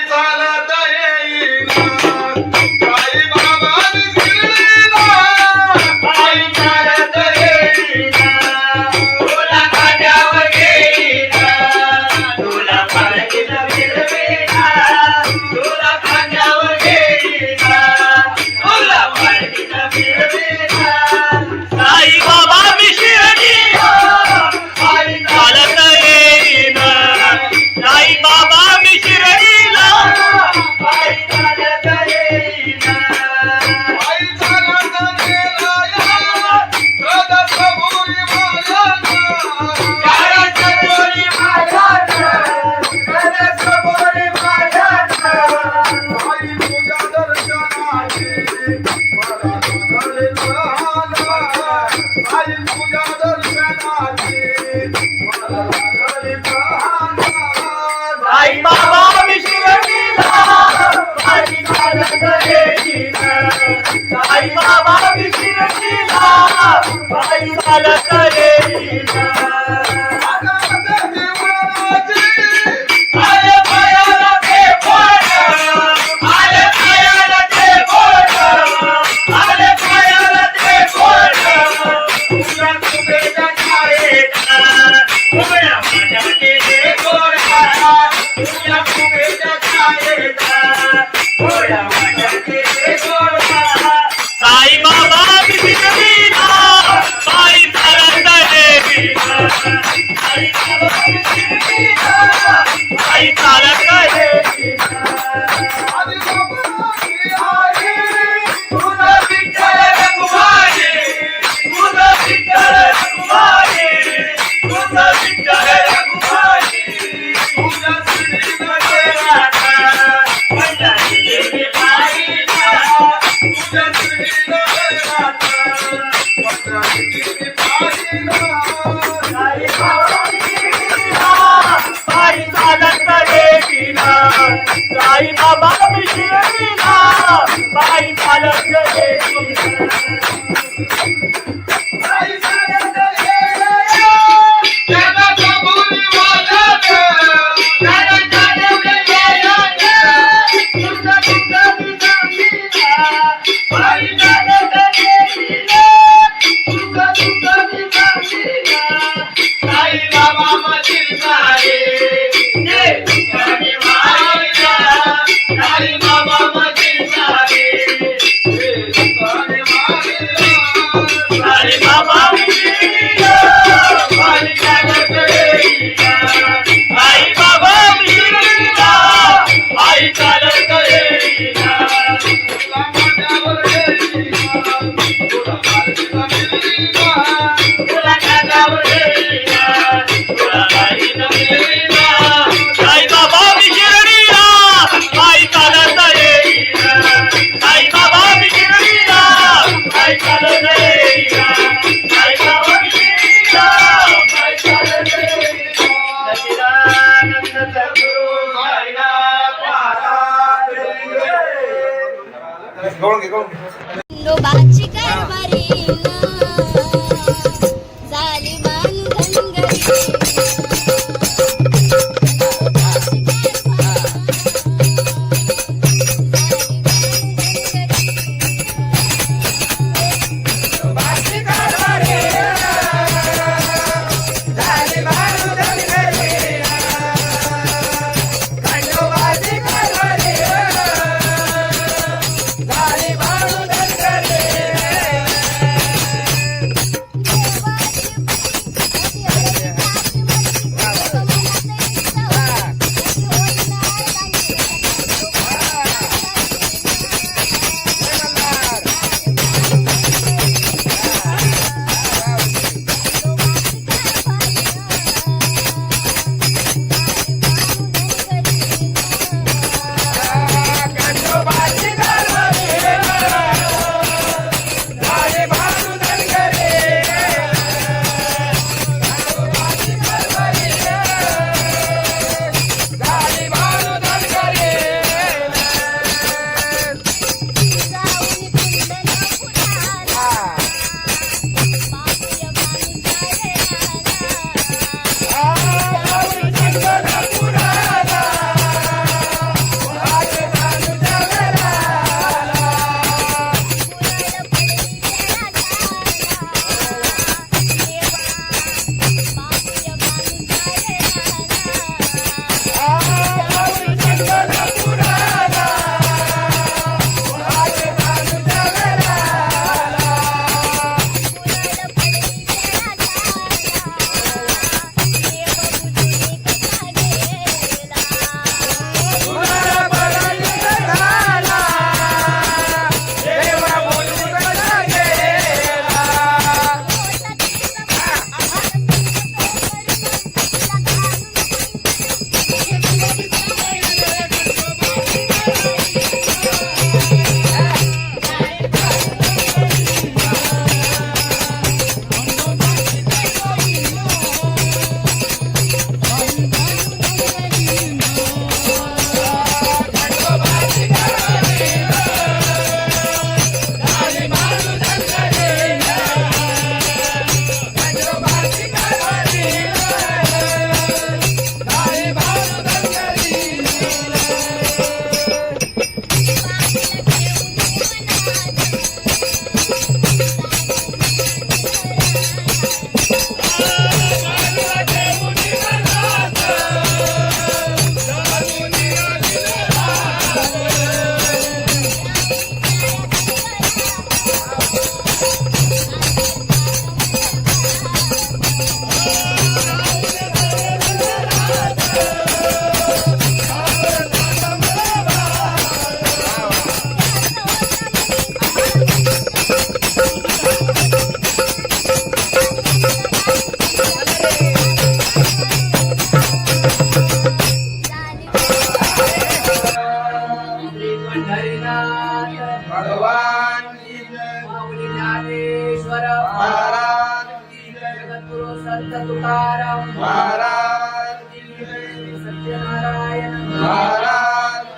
साई बाबा शिर्डीला पायी चालत गेली आई चालत गेल्या त्याला कबुली वाजत त्याला चालत गेल्या तुझा तुझा दिसांनीला आई चालत गेल्या तुझा तुझा दिसांनीला साई बाबा मशीर सारे साई बाबा मशीर सारे साई बाबा शिर्डीला पायी चालत गेली साई बाबा शिर्डीला पायी चालत गेली तुला खांद्यावर गेलीना तुला काही नसलेलीना साई बाबा शिर्डीला पायी चालत गेलीना साई बाबा शिर्डीला पायी चालत गेलीना साई बाबा शिर्डीला पायी चालत गेलीना सच्चिदानंद सद्गुरु साईनाथ महाराज खंडोबाची कारभारी झाली धनगरी संत तुकाराम महाराज सत्यनारायण महाराज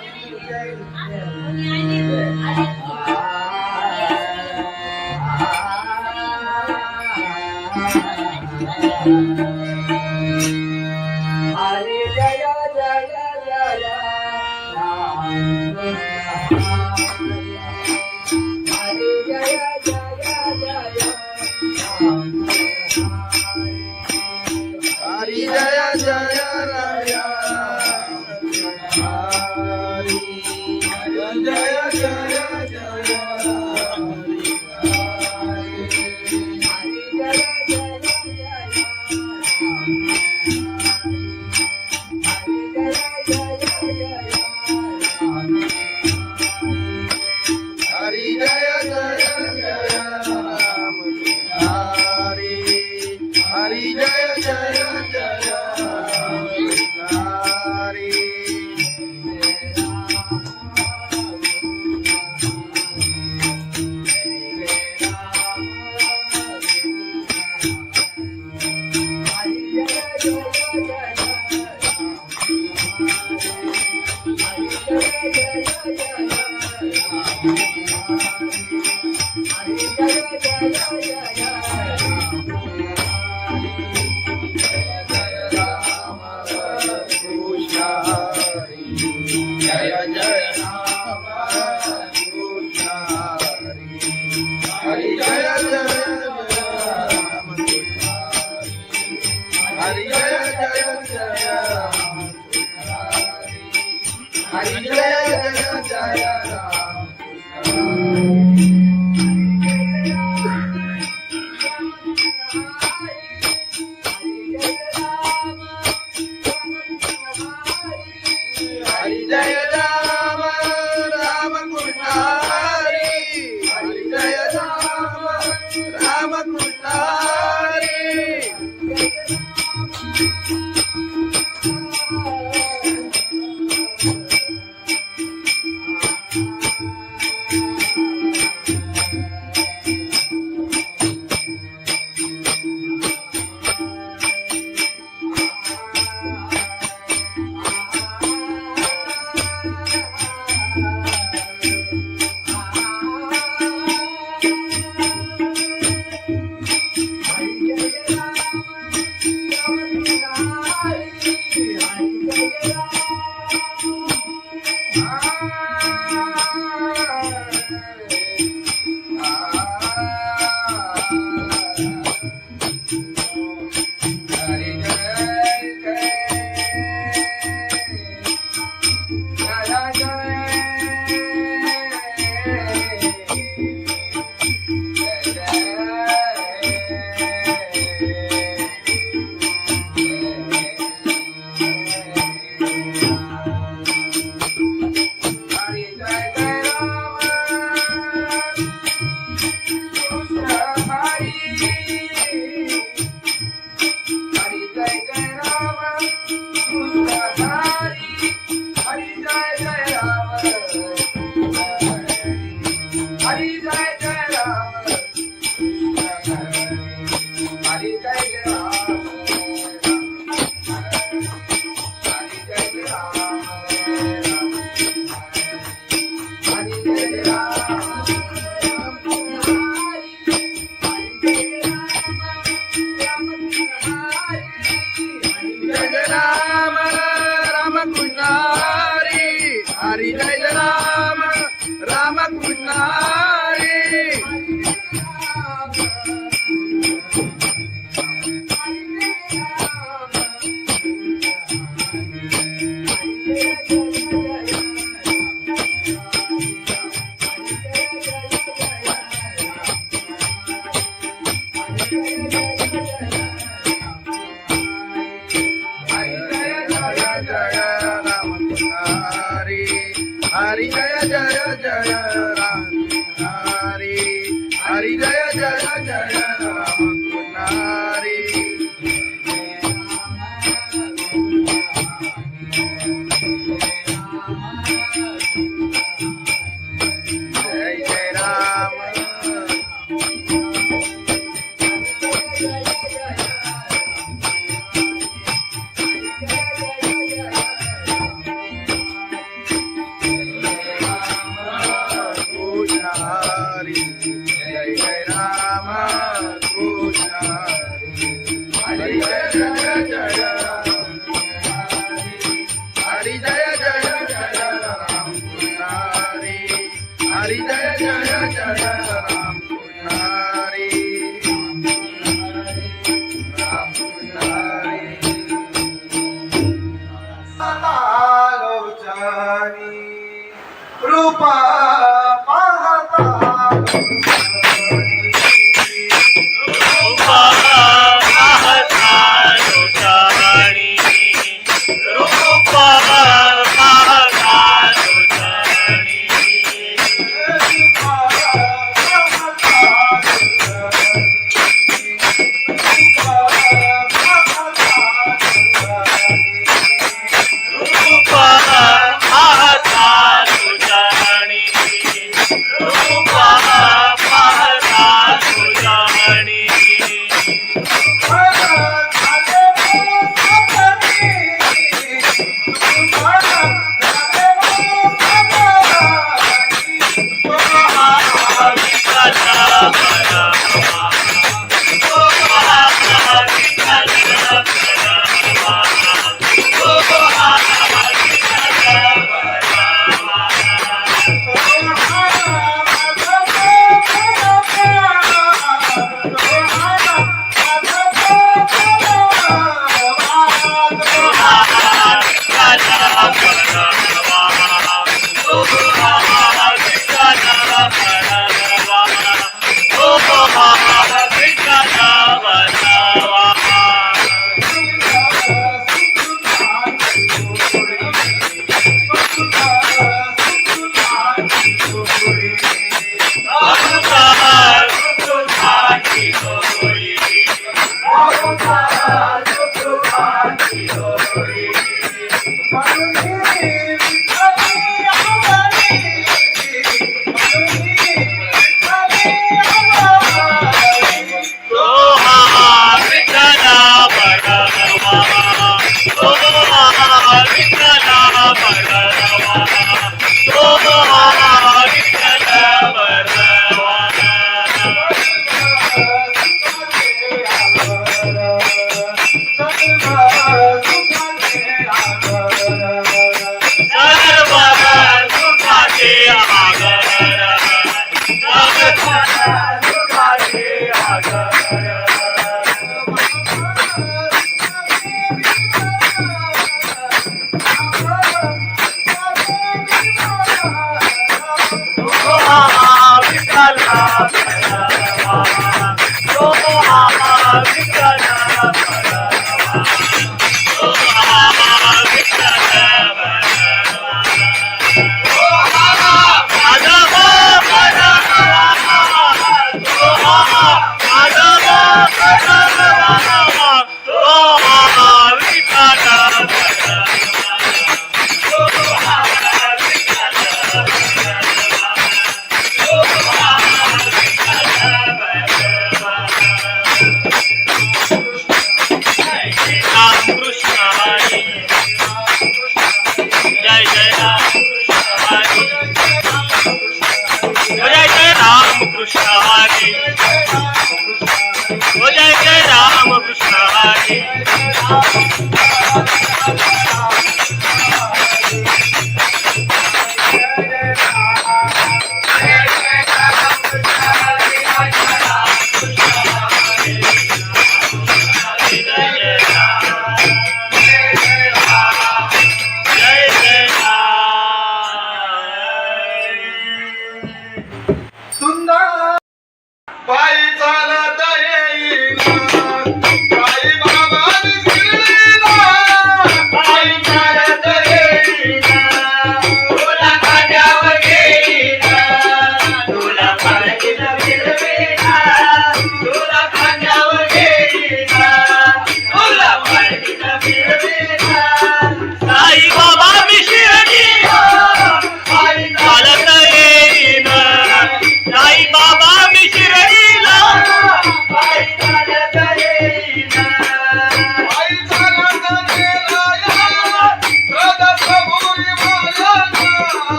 हरी जय जय जय राम हरी जय जय राय हरी जय जय जय हरी जय जय जय राम हरी हरी जय जय जय हरी कृष्ण हरी जय जय राम कृष्ण हरी जय जय राम हरी जय जय जय राम हरी जय जय जय राम हरि जय राम राम कृष्ण हरि हरि जय राम राम कृष्ण हरि हरि जय राम राम कृष्ण हरि हरि जय जय जय राम हरि हरि जय जय जय राम हरि जय जय राम हरि जय जय राम कृष्ण हरि जय जय जय हरि जय जय जय राम हरी जय जय जय राम कृष्ण हरी राम कृष्ण हरी आलोचनी रूपा पाहता रूपा पाहता लोचानी रूपा पाहता लोचानी रूपा पाहता लोचानी रूपा पाहता लोचानी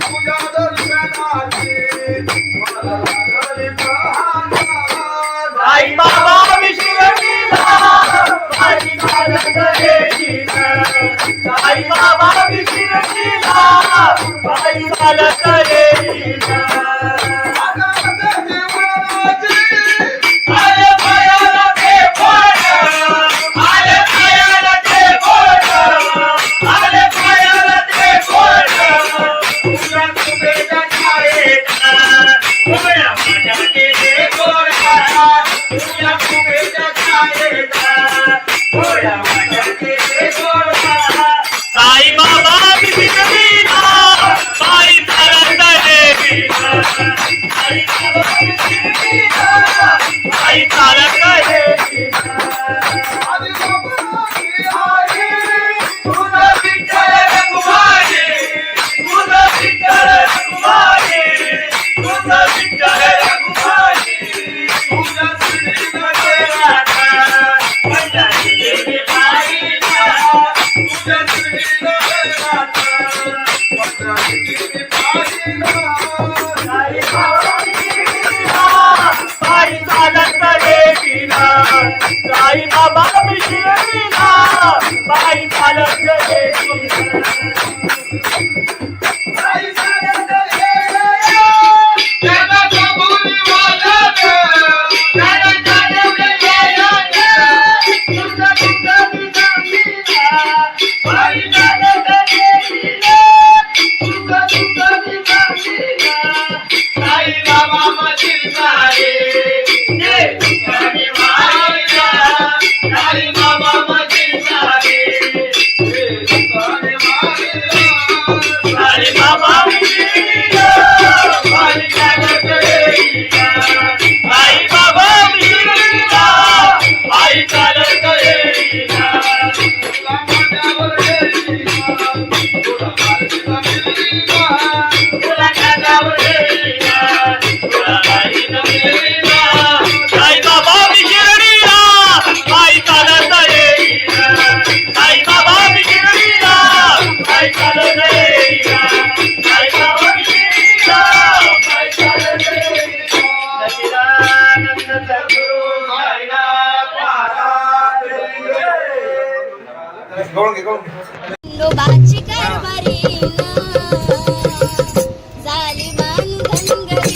तुझ्या दर्शनाची मला साई बाबा विश्वजीला बाई चालत येईना साई बाबा विश्वजीला बाई चालत येईना आले पायाला ते बोल आले पायाला ते बोल आले पायाला ते बोल तुझ्या तुझ्या छायेचा उभ्या माझ्या केले गोळा तुझ्या तुझ्या छायेचा उभ्या माझ्या केले गोळा साई बाबा विश्वजीला बाई चालत येईना साई बाबा विश्वजीला बाई चालत येईना तुझं विठ्ठल रघुमाई तुझं विठ्ठल रघुमाई तुझं विठ्ठल रघुमाई तुझ्या श्रीनगरात माझ्या देवी बाईला तुझ्या श्रीनगरात माझ्या देवी बाईला साई बाबा विश्वजीला बाई चालत येईना साई बाबा विश्वजीला बाई चालत येईना बाई चालत येईना त्याला कबुली वालत त्याला चालवलं येईना तुझं तुझं सांगीला बाई चालत येईना तुझं तुझं सांगीला साई बाबा मशील सारे जे तुझ्याने मायला साई बाबा मशील सारे जे तुझ्याने मायला साई बाबा विश्वजीला बाई चालत येईना साई बाबा विश्वजीला बाई चालत येईना तुला माझ्यावर येईना तुला माझ्यावर येईना तुला माझ्यावर येईना तुला बाईनं मिळवीना साई बाबा विश्वजीला बाई चालत येईना साई बाबा विश्वजीला बाई चालत येईना साई बाबा विश्वजीला बाई चालत येईना सच्चिदानंद सद्गुरु साईनाथ महाराज खंडोबाची कारभारी झाली बांधनगरी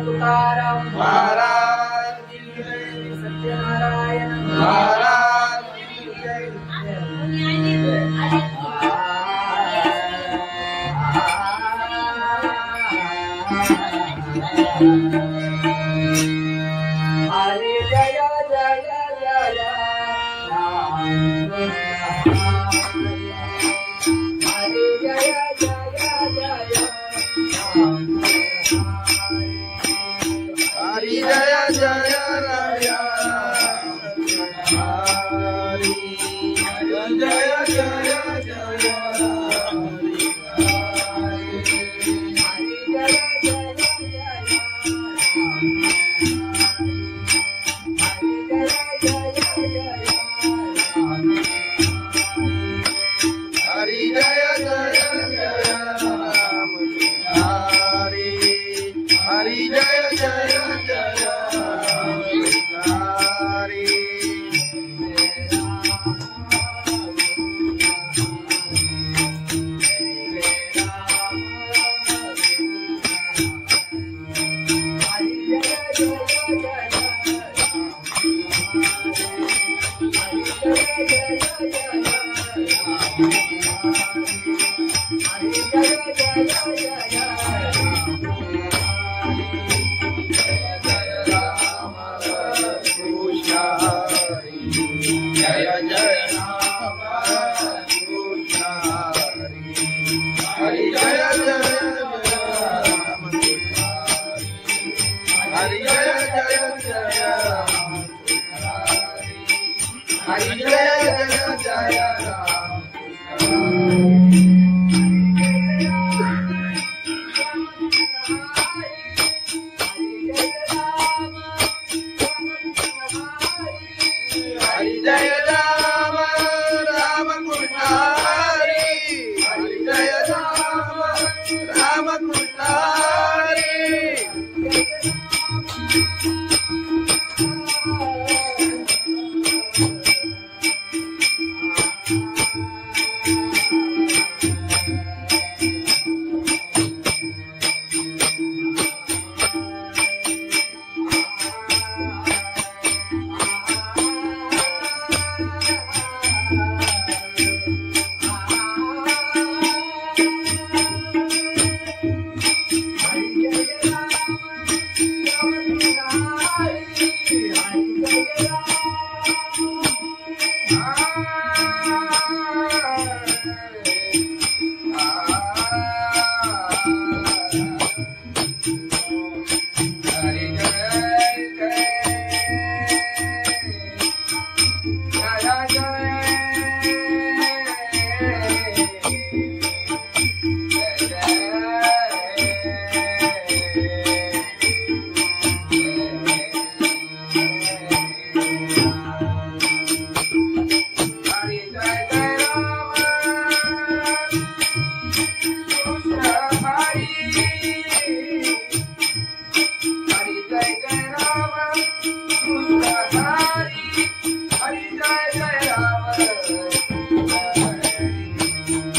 तुकाराम महाराज सत्यनारायण महाराज हरे जय जय जय राम हरे जय जय जय राम हरि जय जय राय हरि जय जय जय हरि जय जय जय राम हरि हरि जय जय जय हरि कृष्ण हरि जय जय राम कृष्ण हरि जय जय राम हरि जय जय जय राम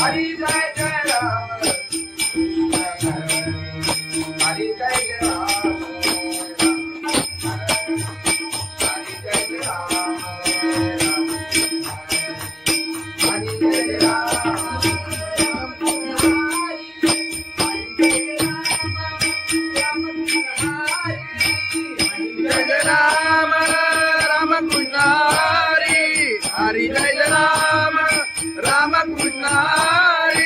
हरि जय जय जय राम हरि जय राम राम कृष्ण हरि हरि जय राम राम कृष्ण हरि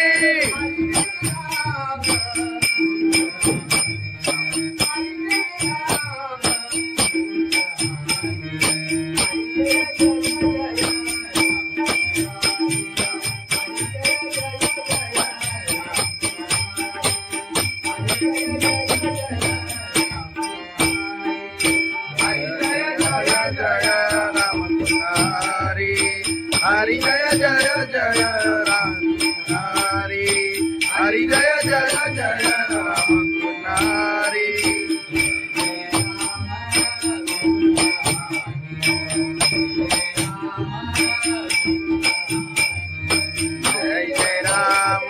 हरि जय राम राम कृष्ण हरि हरि जय जय जय राम हरि हरि जय जय जय राम हरि जय जय राम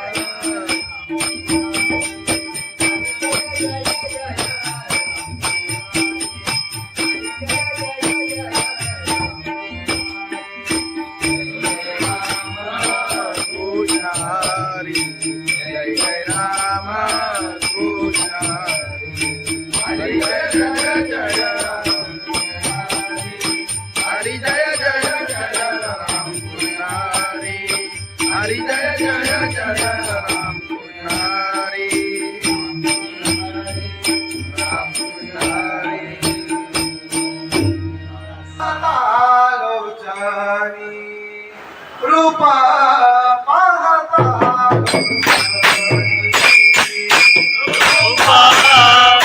रूपा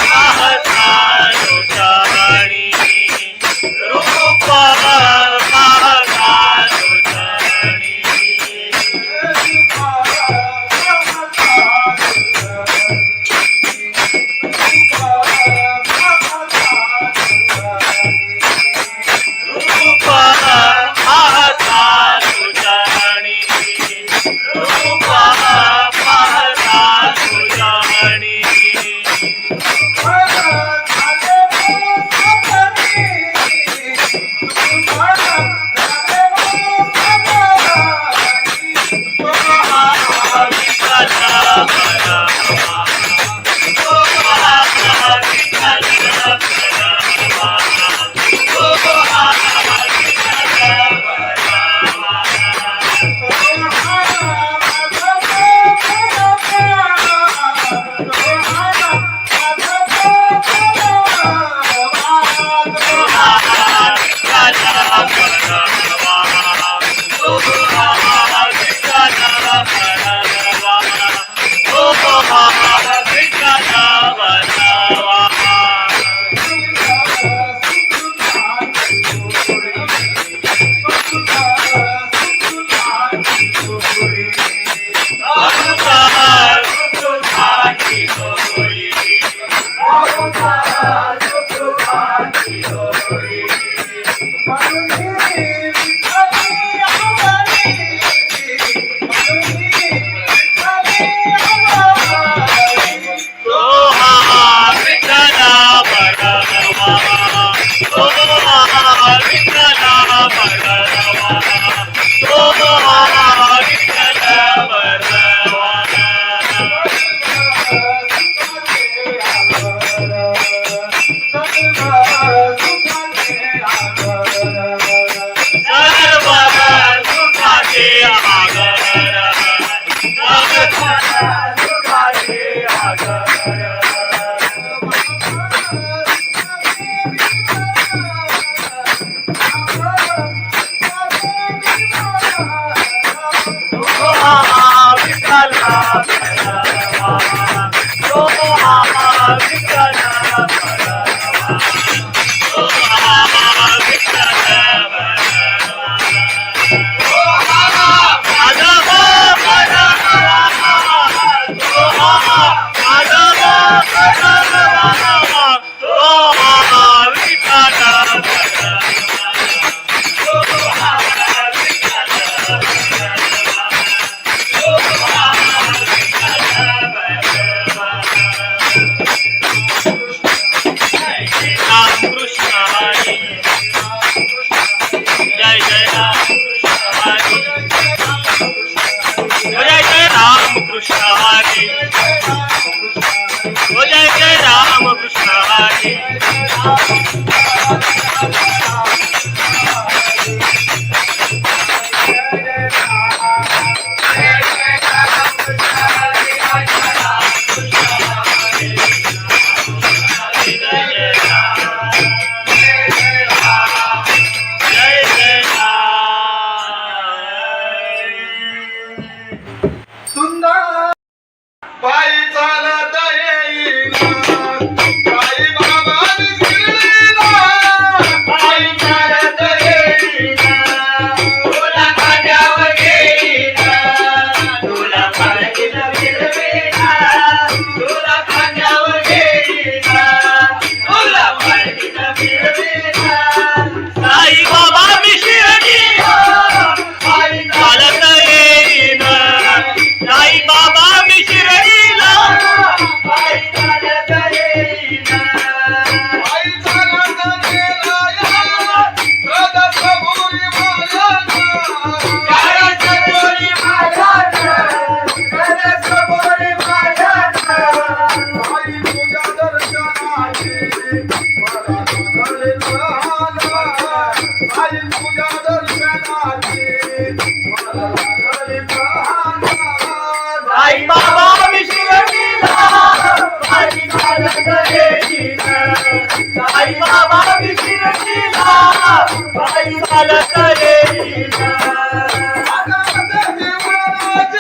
पाहता लोटाणी रूपा पाहता लोटाणी रूपा पाहता लोटाणी रूपा पाहता लोटाणी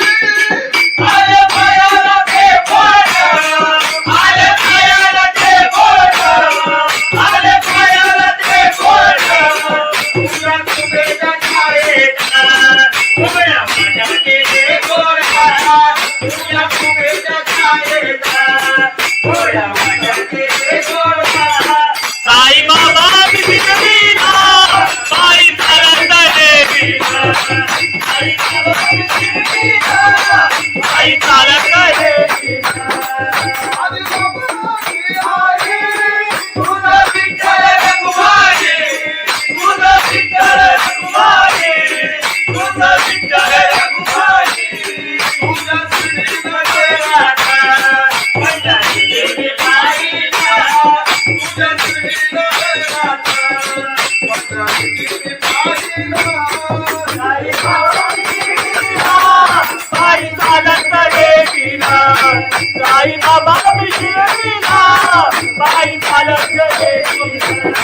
अरे आई चालत गेलीला साई बाबा शिर्डीला बाई चालत गेलीला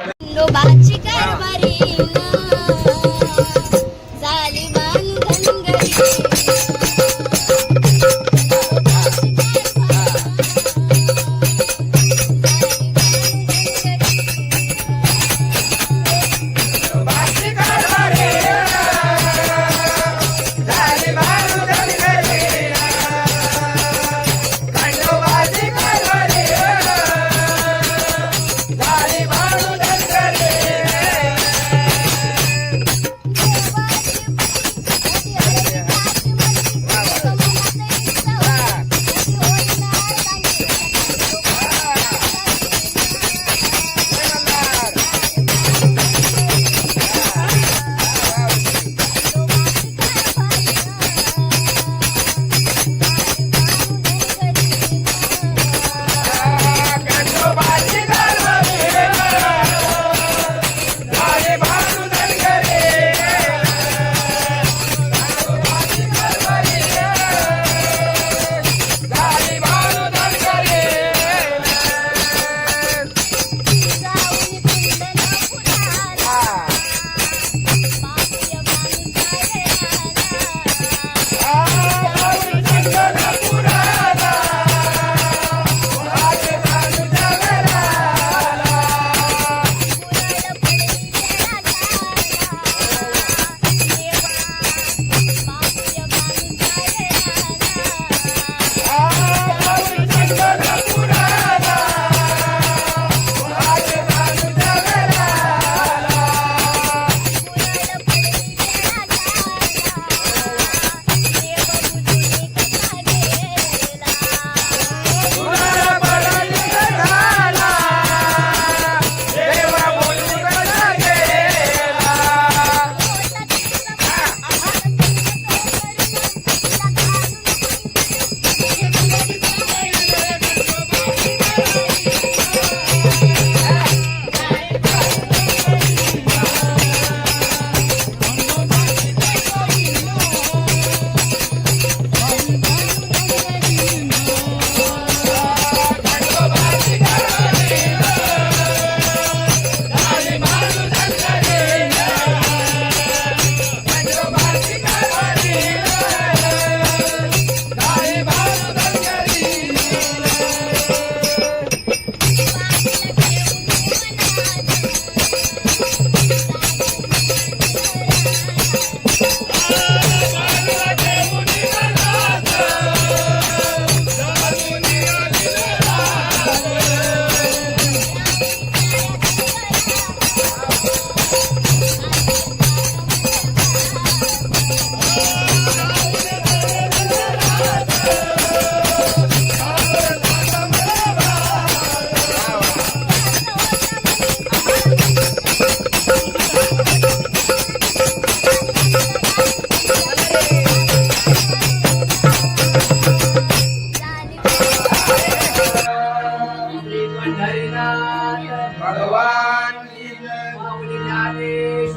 खंडोबाची कारभारी झाली बांधनगरी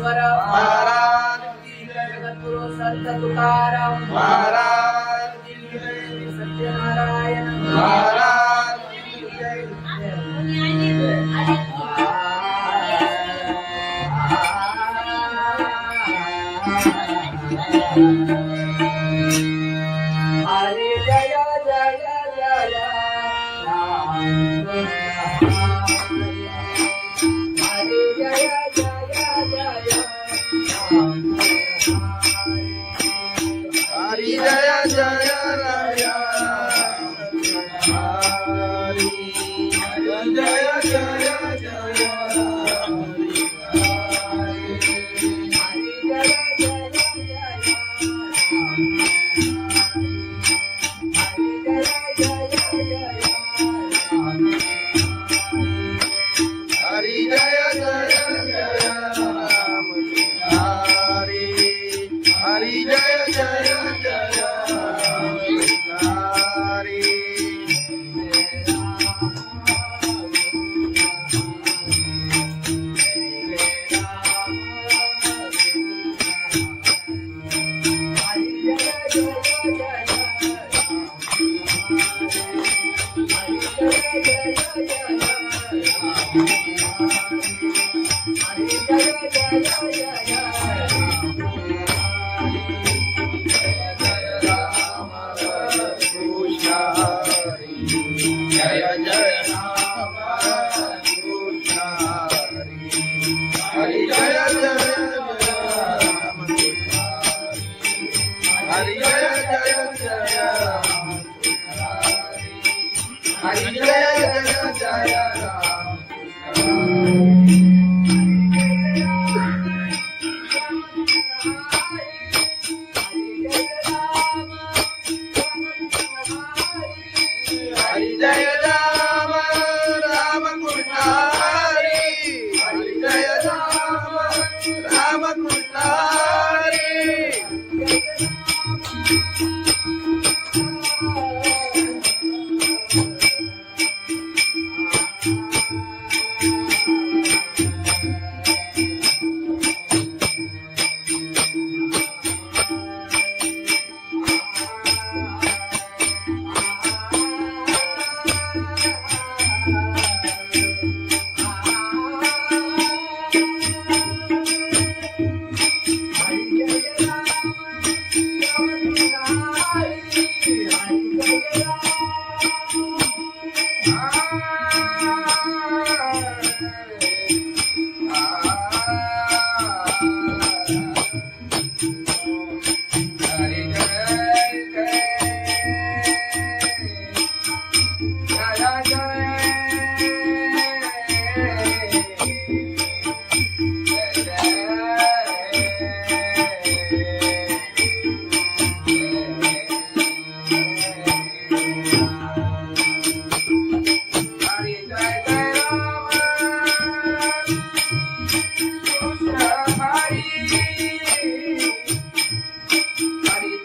ज्ञानेश्वर महाराज की जय, जगद्गुरु संत तुकाराम महाराज की जय, सत्यनारायण महाराज की जय. हरे जय जय जय राम हरे जय जय जय राम हरि जय जय राया, हरि जय जय जय राम. हरि जय जय जय राम हरि, हरि जय जय जय राम हरि.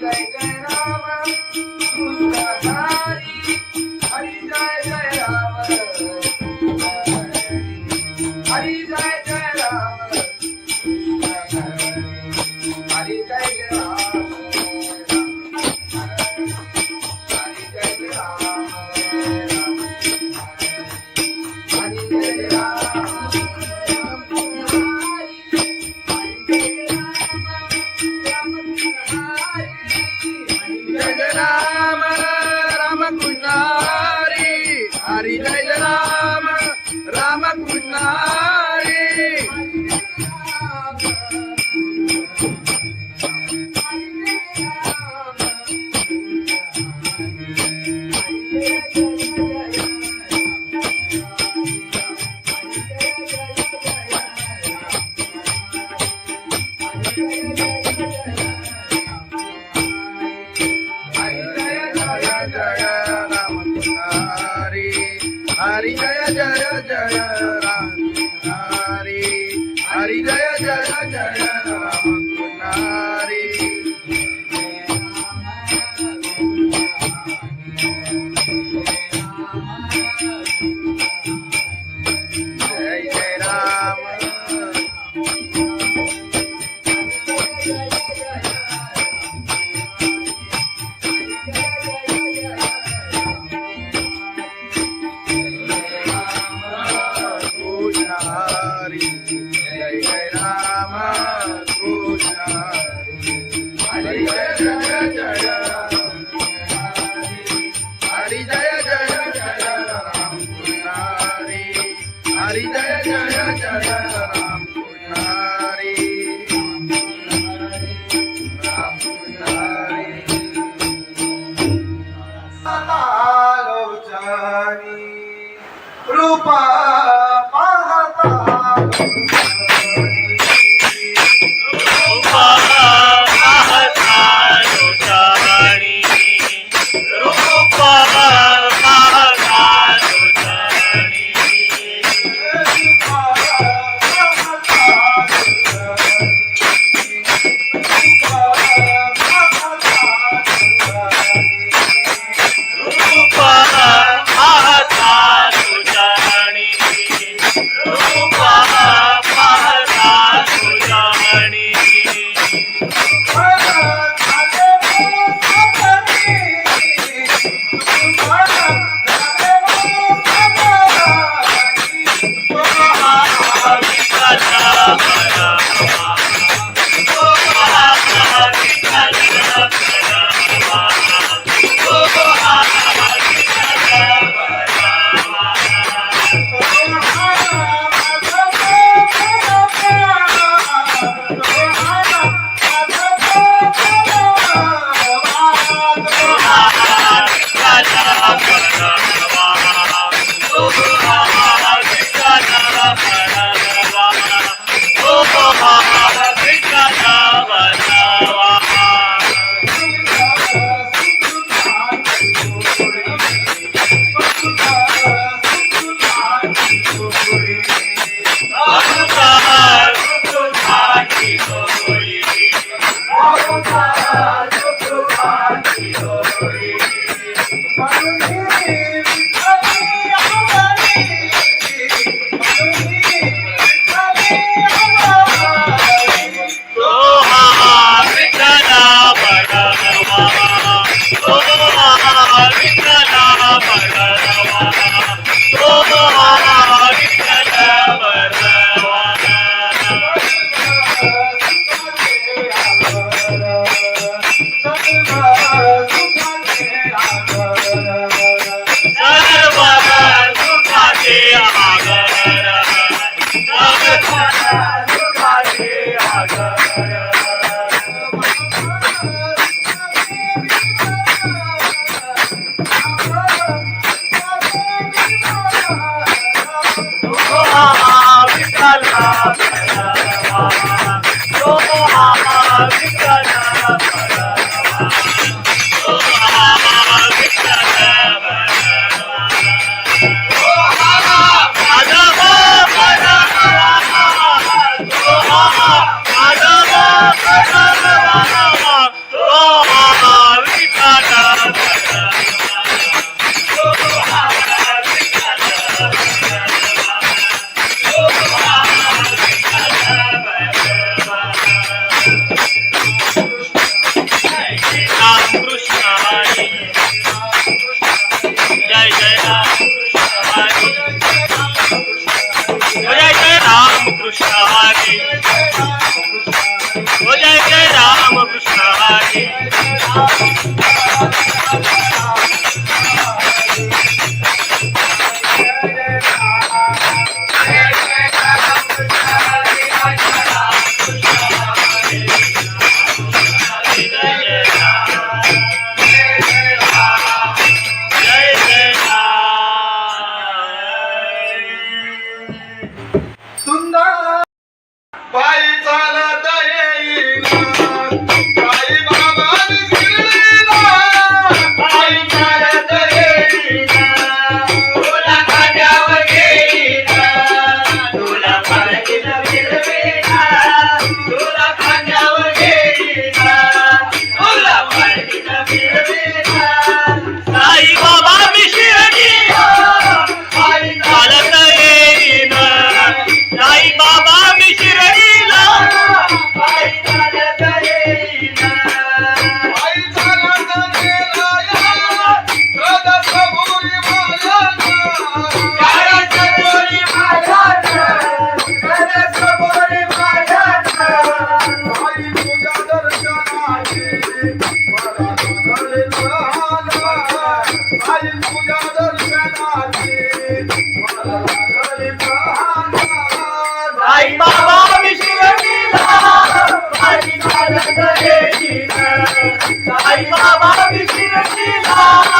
जय जय राम कृष्ण हरि, हरि जय जय राम कृष्ण हरि, जय जय जय राम हरि, जय जय जय राम. हरि जय राम राम कृष्ण हरि, हरि जय राम राम कृष्ण हरि. हरि जय राम राम कृष्ण हरि. हरि जय जय जय राम हरि, हरि जय जय जय राम हरि. जय जय राम राम कृष्ण हरी जय जय जय राम हरी जय जय जय राम कृष्ण हरी हरी जय जय जय राम कृष्ण हरी राम कृष्ण हरी लोचनी रूपा पाहता सुंदर बाईचा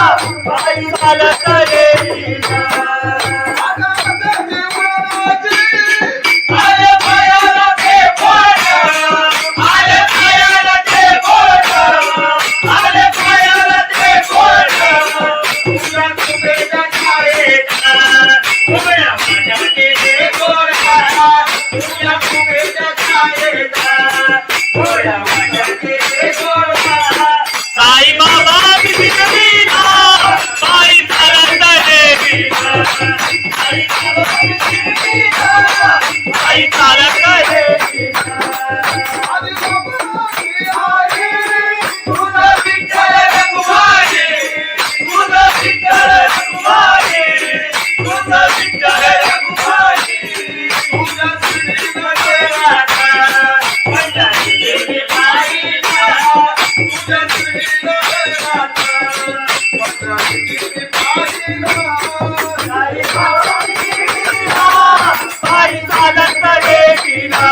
बाई चालत येईना आले पायाला ते बोट आले पायाला ते बोट आले पायाला ते बोट तुला कुबेच्या छायेचा उभ्या माझ्याचे ते गोरा तुला कुबेच्या छायेचा उभ्या माझ्याचे ते गोरा साई बाबा बिना बाई चालत येईना साई बाबा बिना बाई चालत येईना तुझं विठ्ठल रघुमाई तुझं विठ्ठल रघुमाई तुझं विठ्ठल रघुमाई तुझं श्रीनाथ पंजाबी देवी बाईला तुझं श्रीनाथ पंजाबी देवी साई बाबा बिना बाई चालत येईना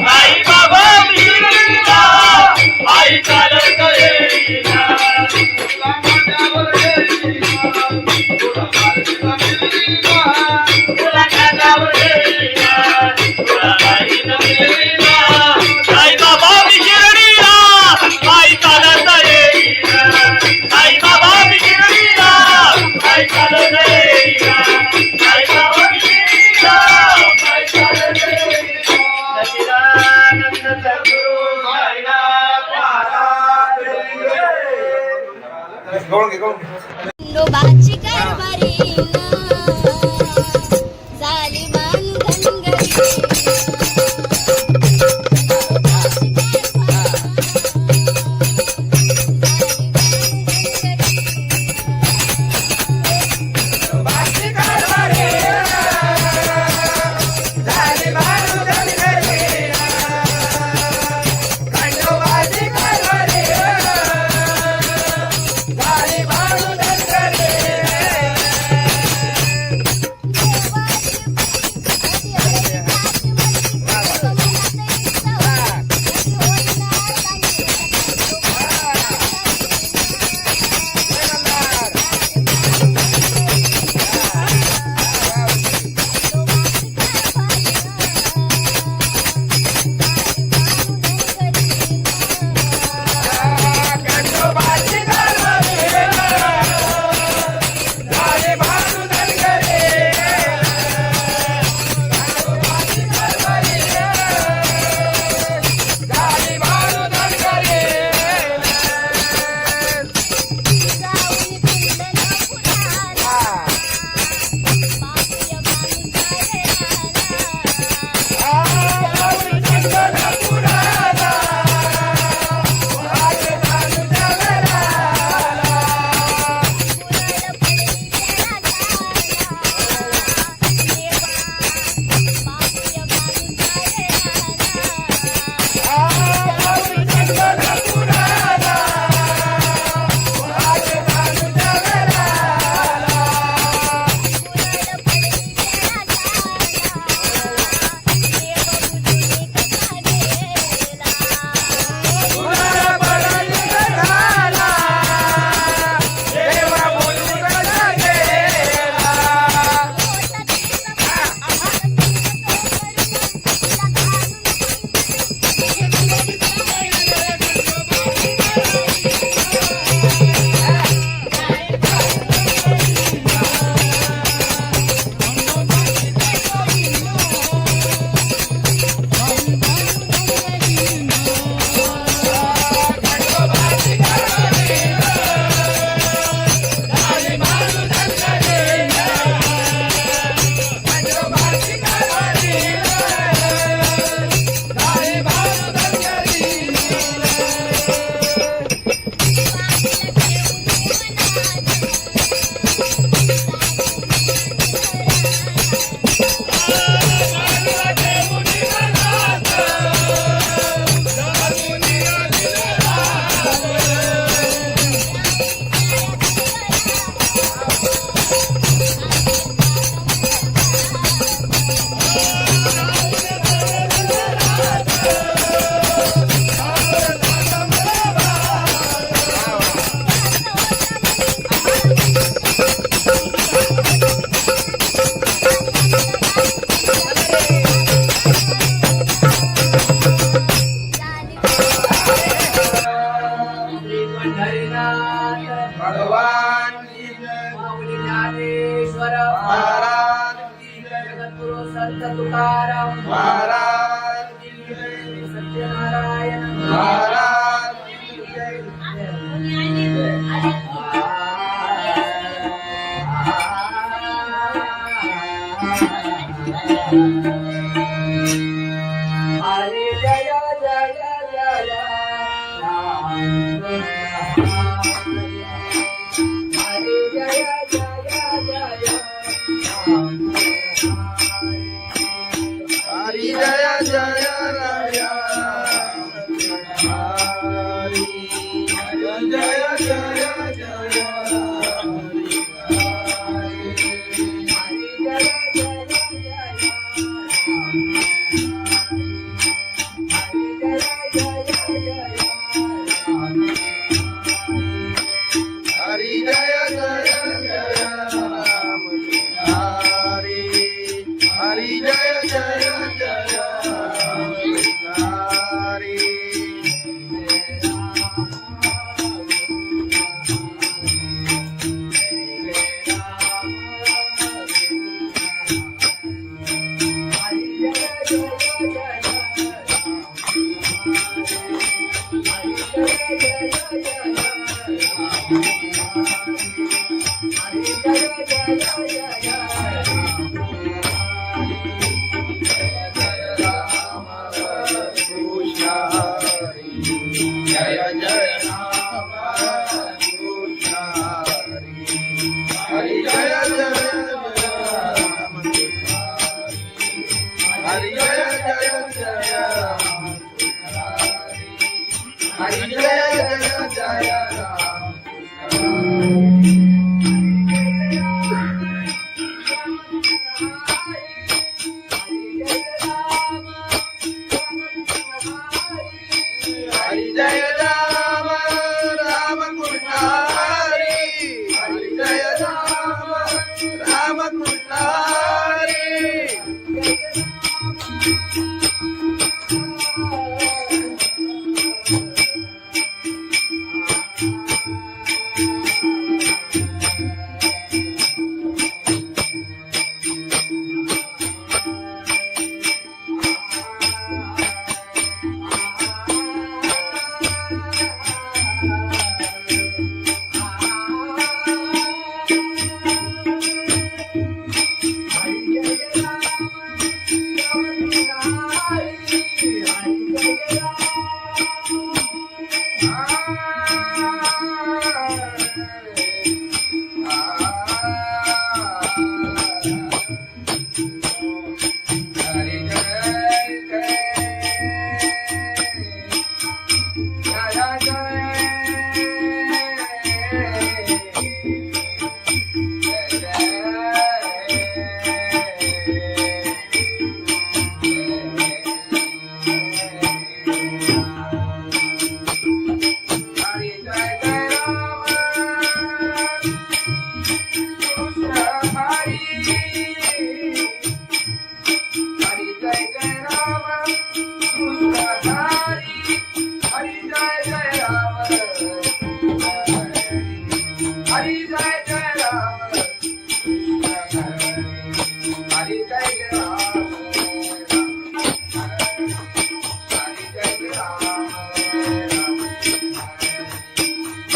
साई बाबा बिना बाई चालत येईना खंडोबाची कारभारी झाली धनगरी समर्थ तुकाराम महाराज की जय. सत्यनारायण महाराज की जय. हरे जय जय जय राम हरे जय जय जय राम हरी जय जय राया. हरी जय जय जय हरी जय जय जय राम. हरी हरी जय जय जय हरी. जय जय राम कृष्ण हरि. हरि जय जय राम कृष्ण हरि. जय जय राम हरि. जय जय राम.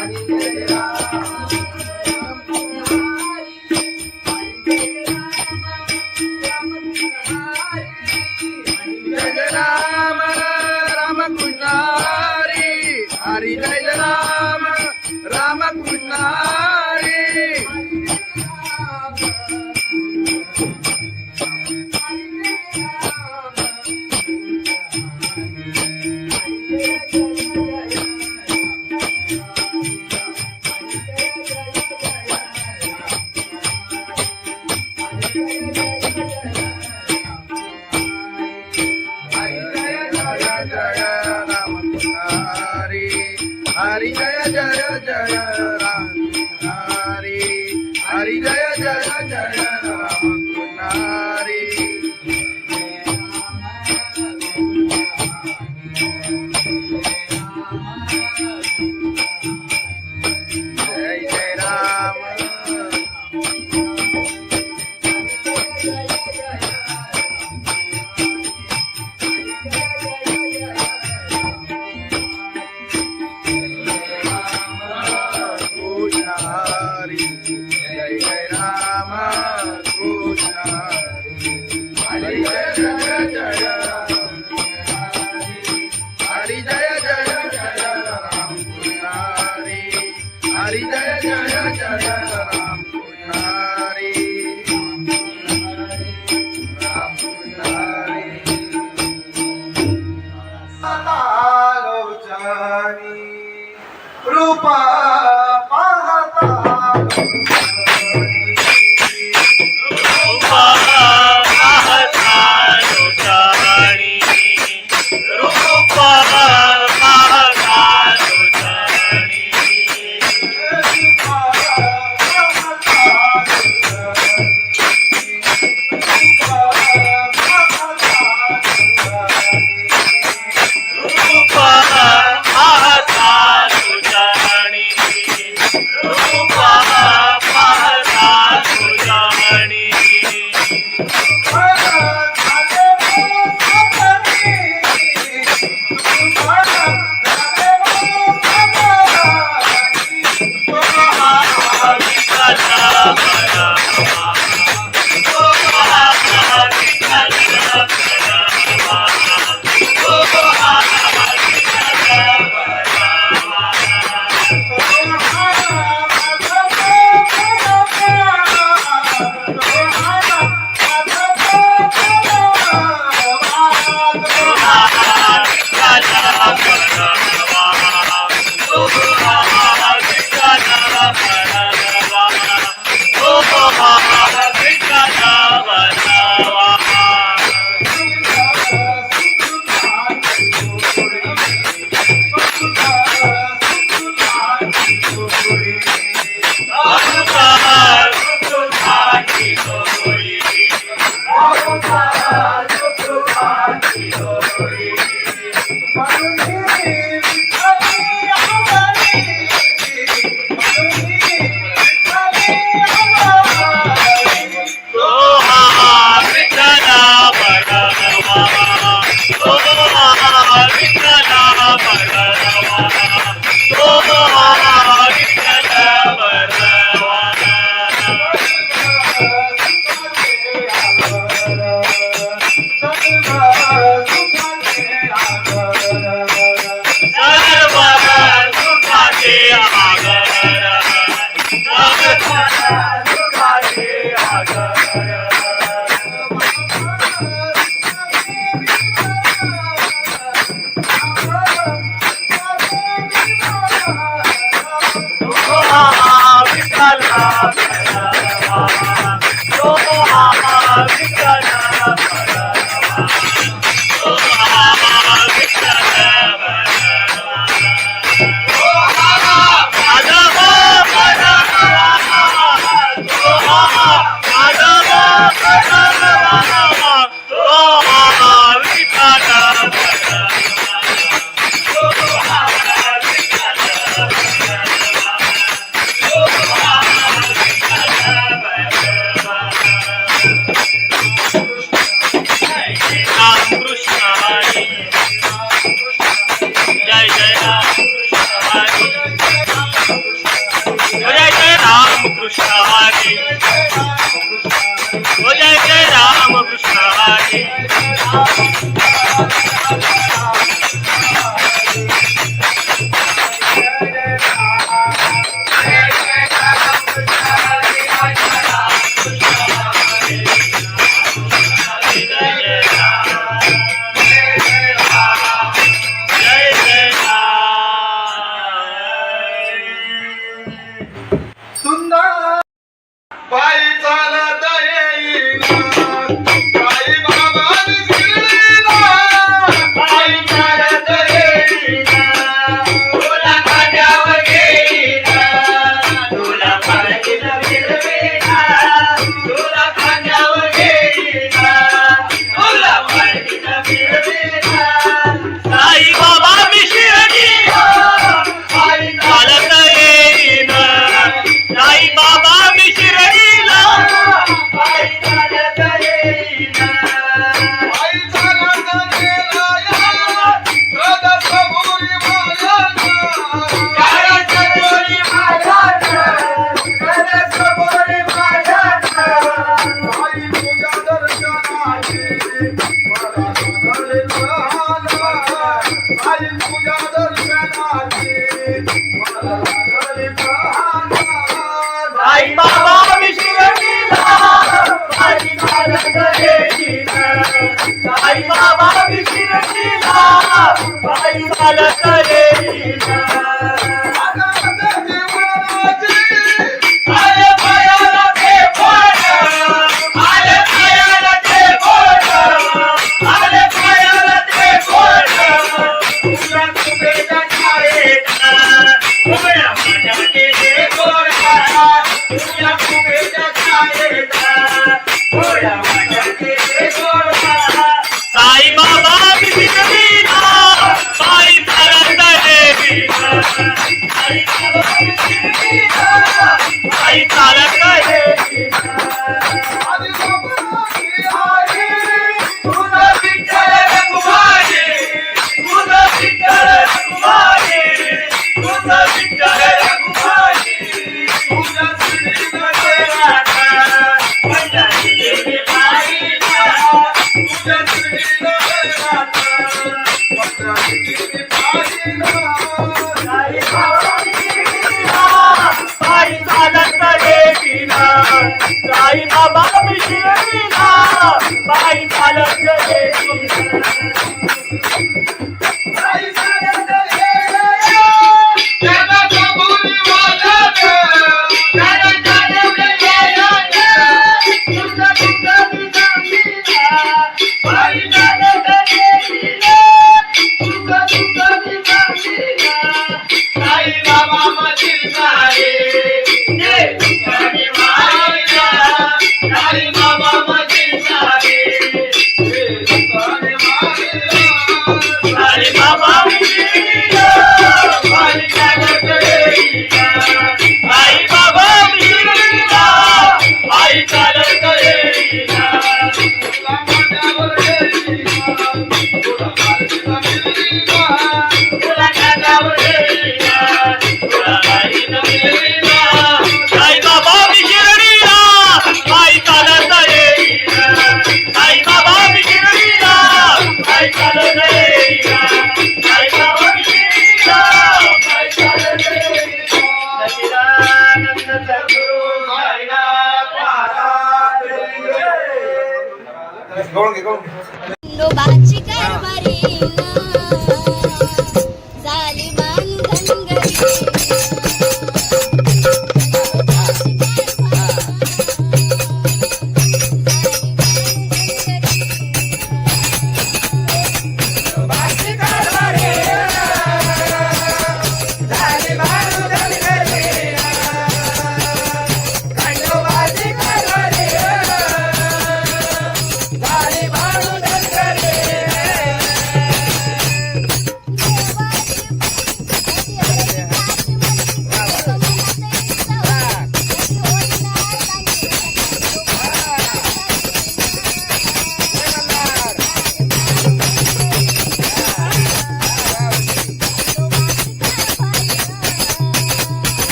हरि जय राम राम कृष्ण हरि. हरि जय राम राम कृष्ण हरि. हरी जय राम राम कृष्ण हरी. हरि जय जय जय राम हरि. हरि जय जय जय राम हरि. जय जय राम. रूपा पाहता रूपा पाहता तुझ्याणी रूपा पाहता तुझ्याणी रूपा पाहता तुझ्याणी रूपा पाहता तुझ्याणी बाबा विसरला, बाई चालत येईना. साई बाबा मी शिर्डीला पायी चालत गेले खंडोबाची कारभारी झाली बांधन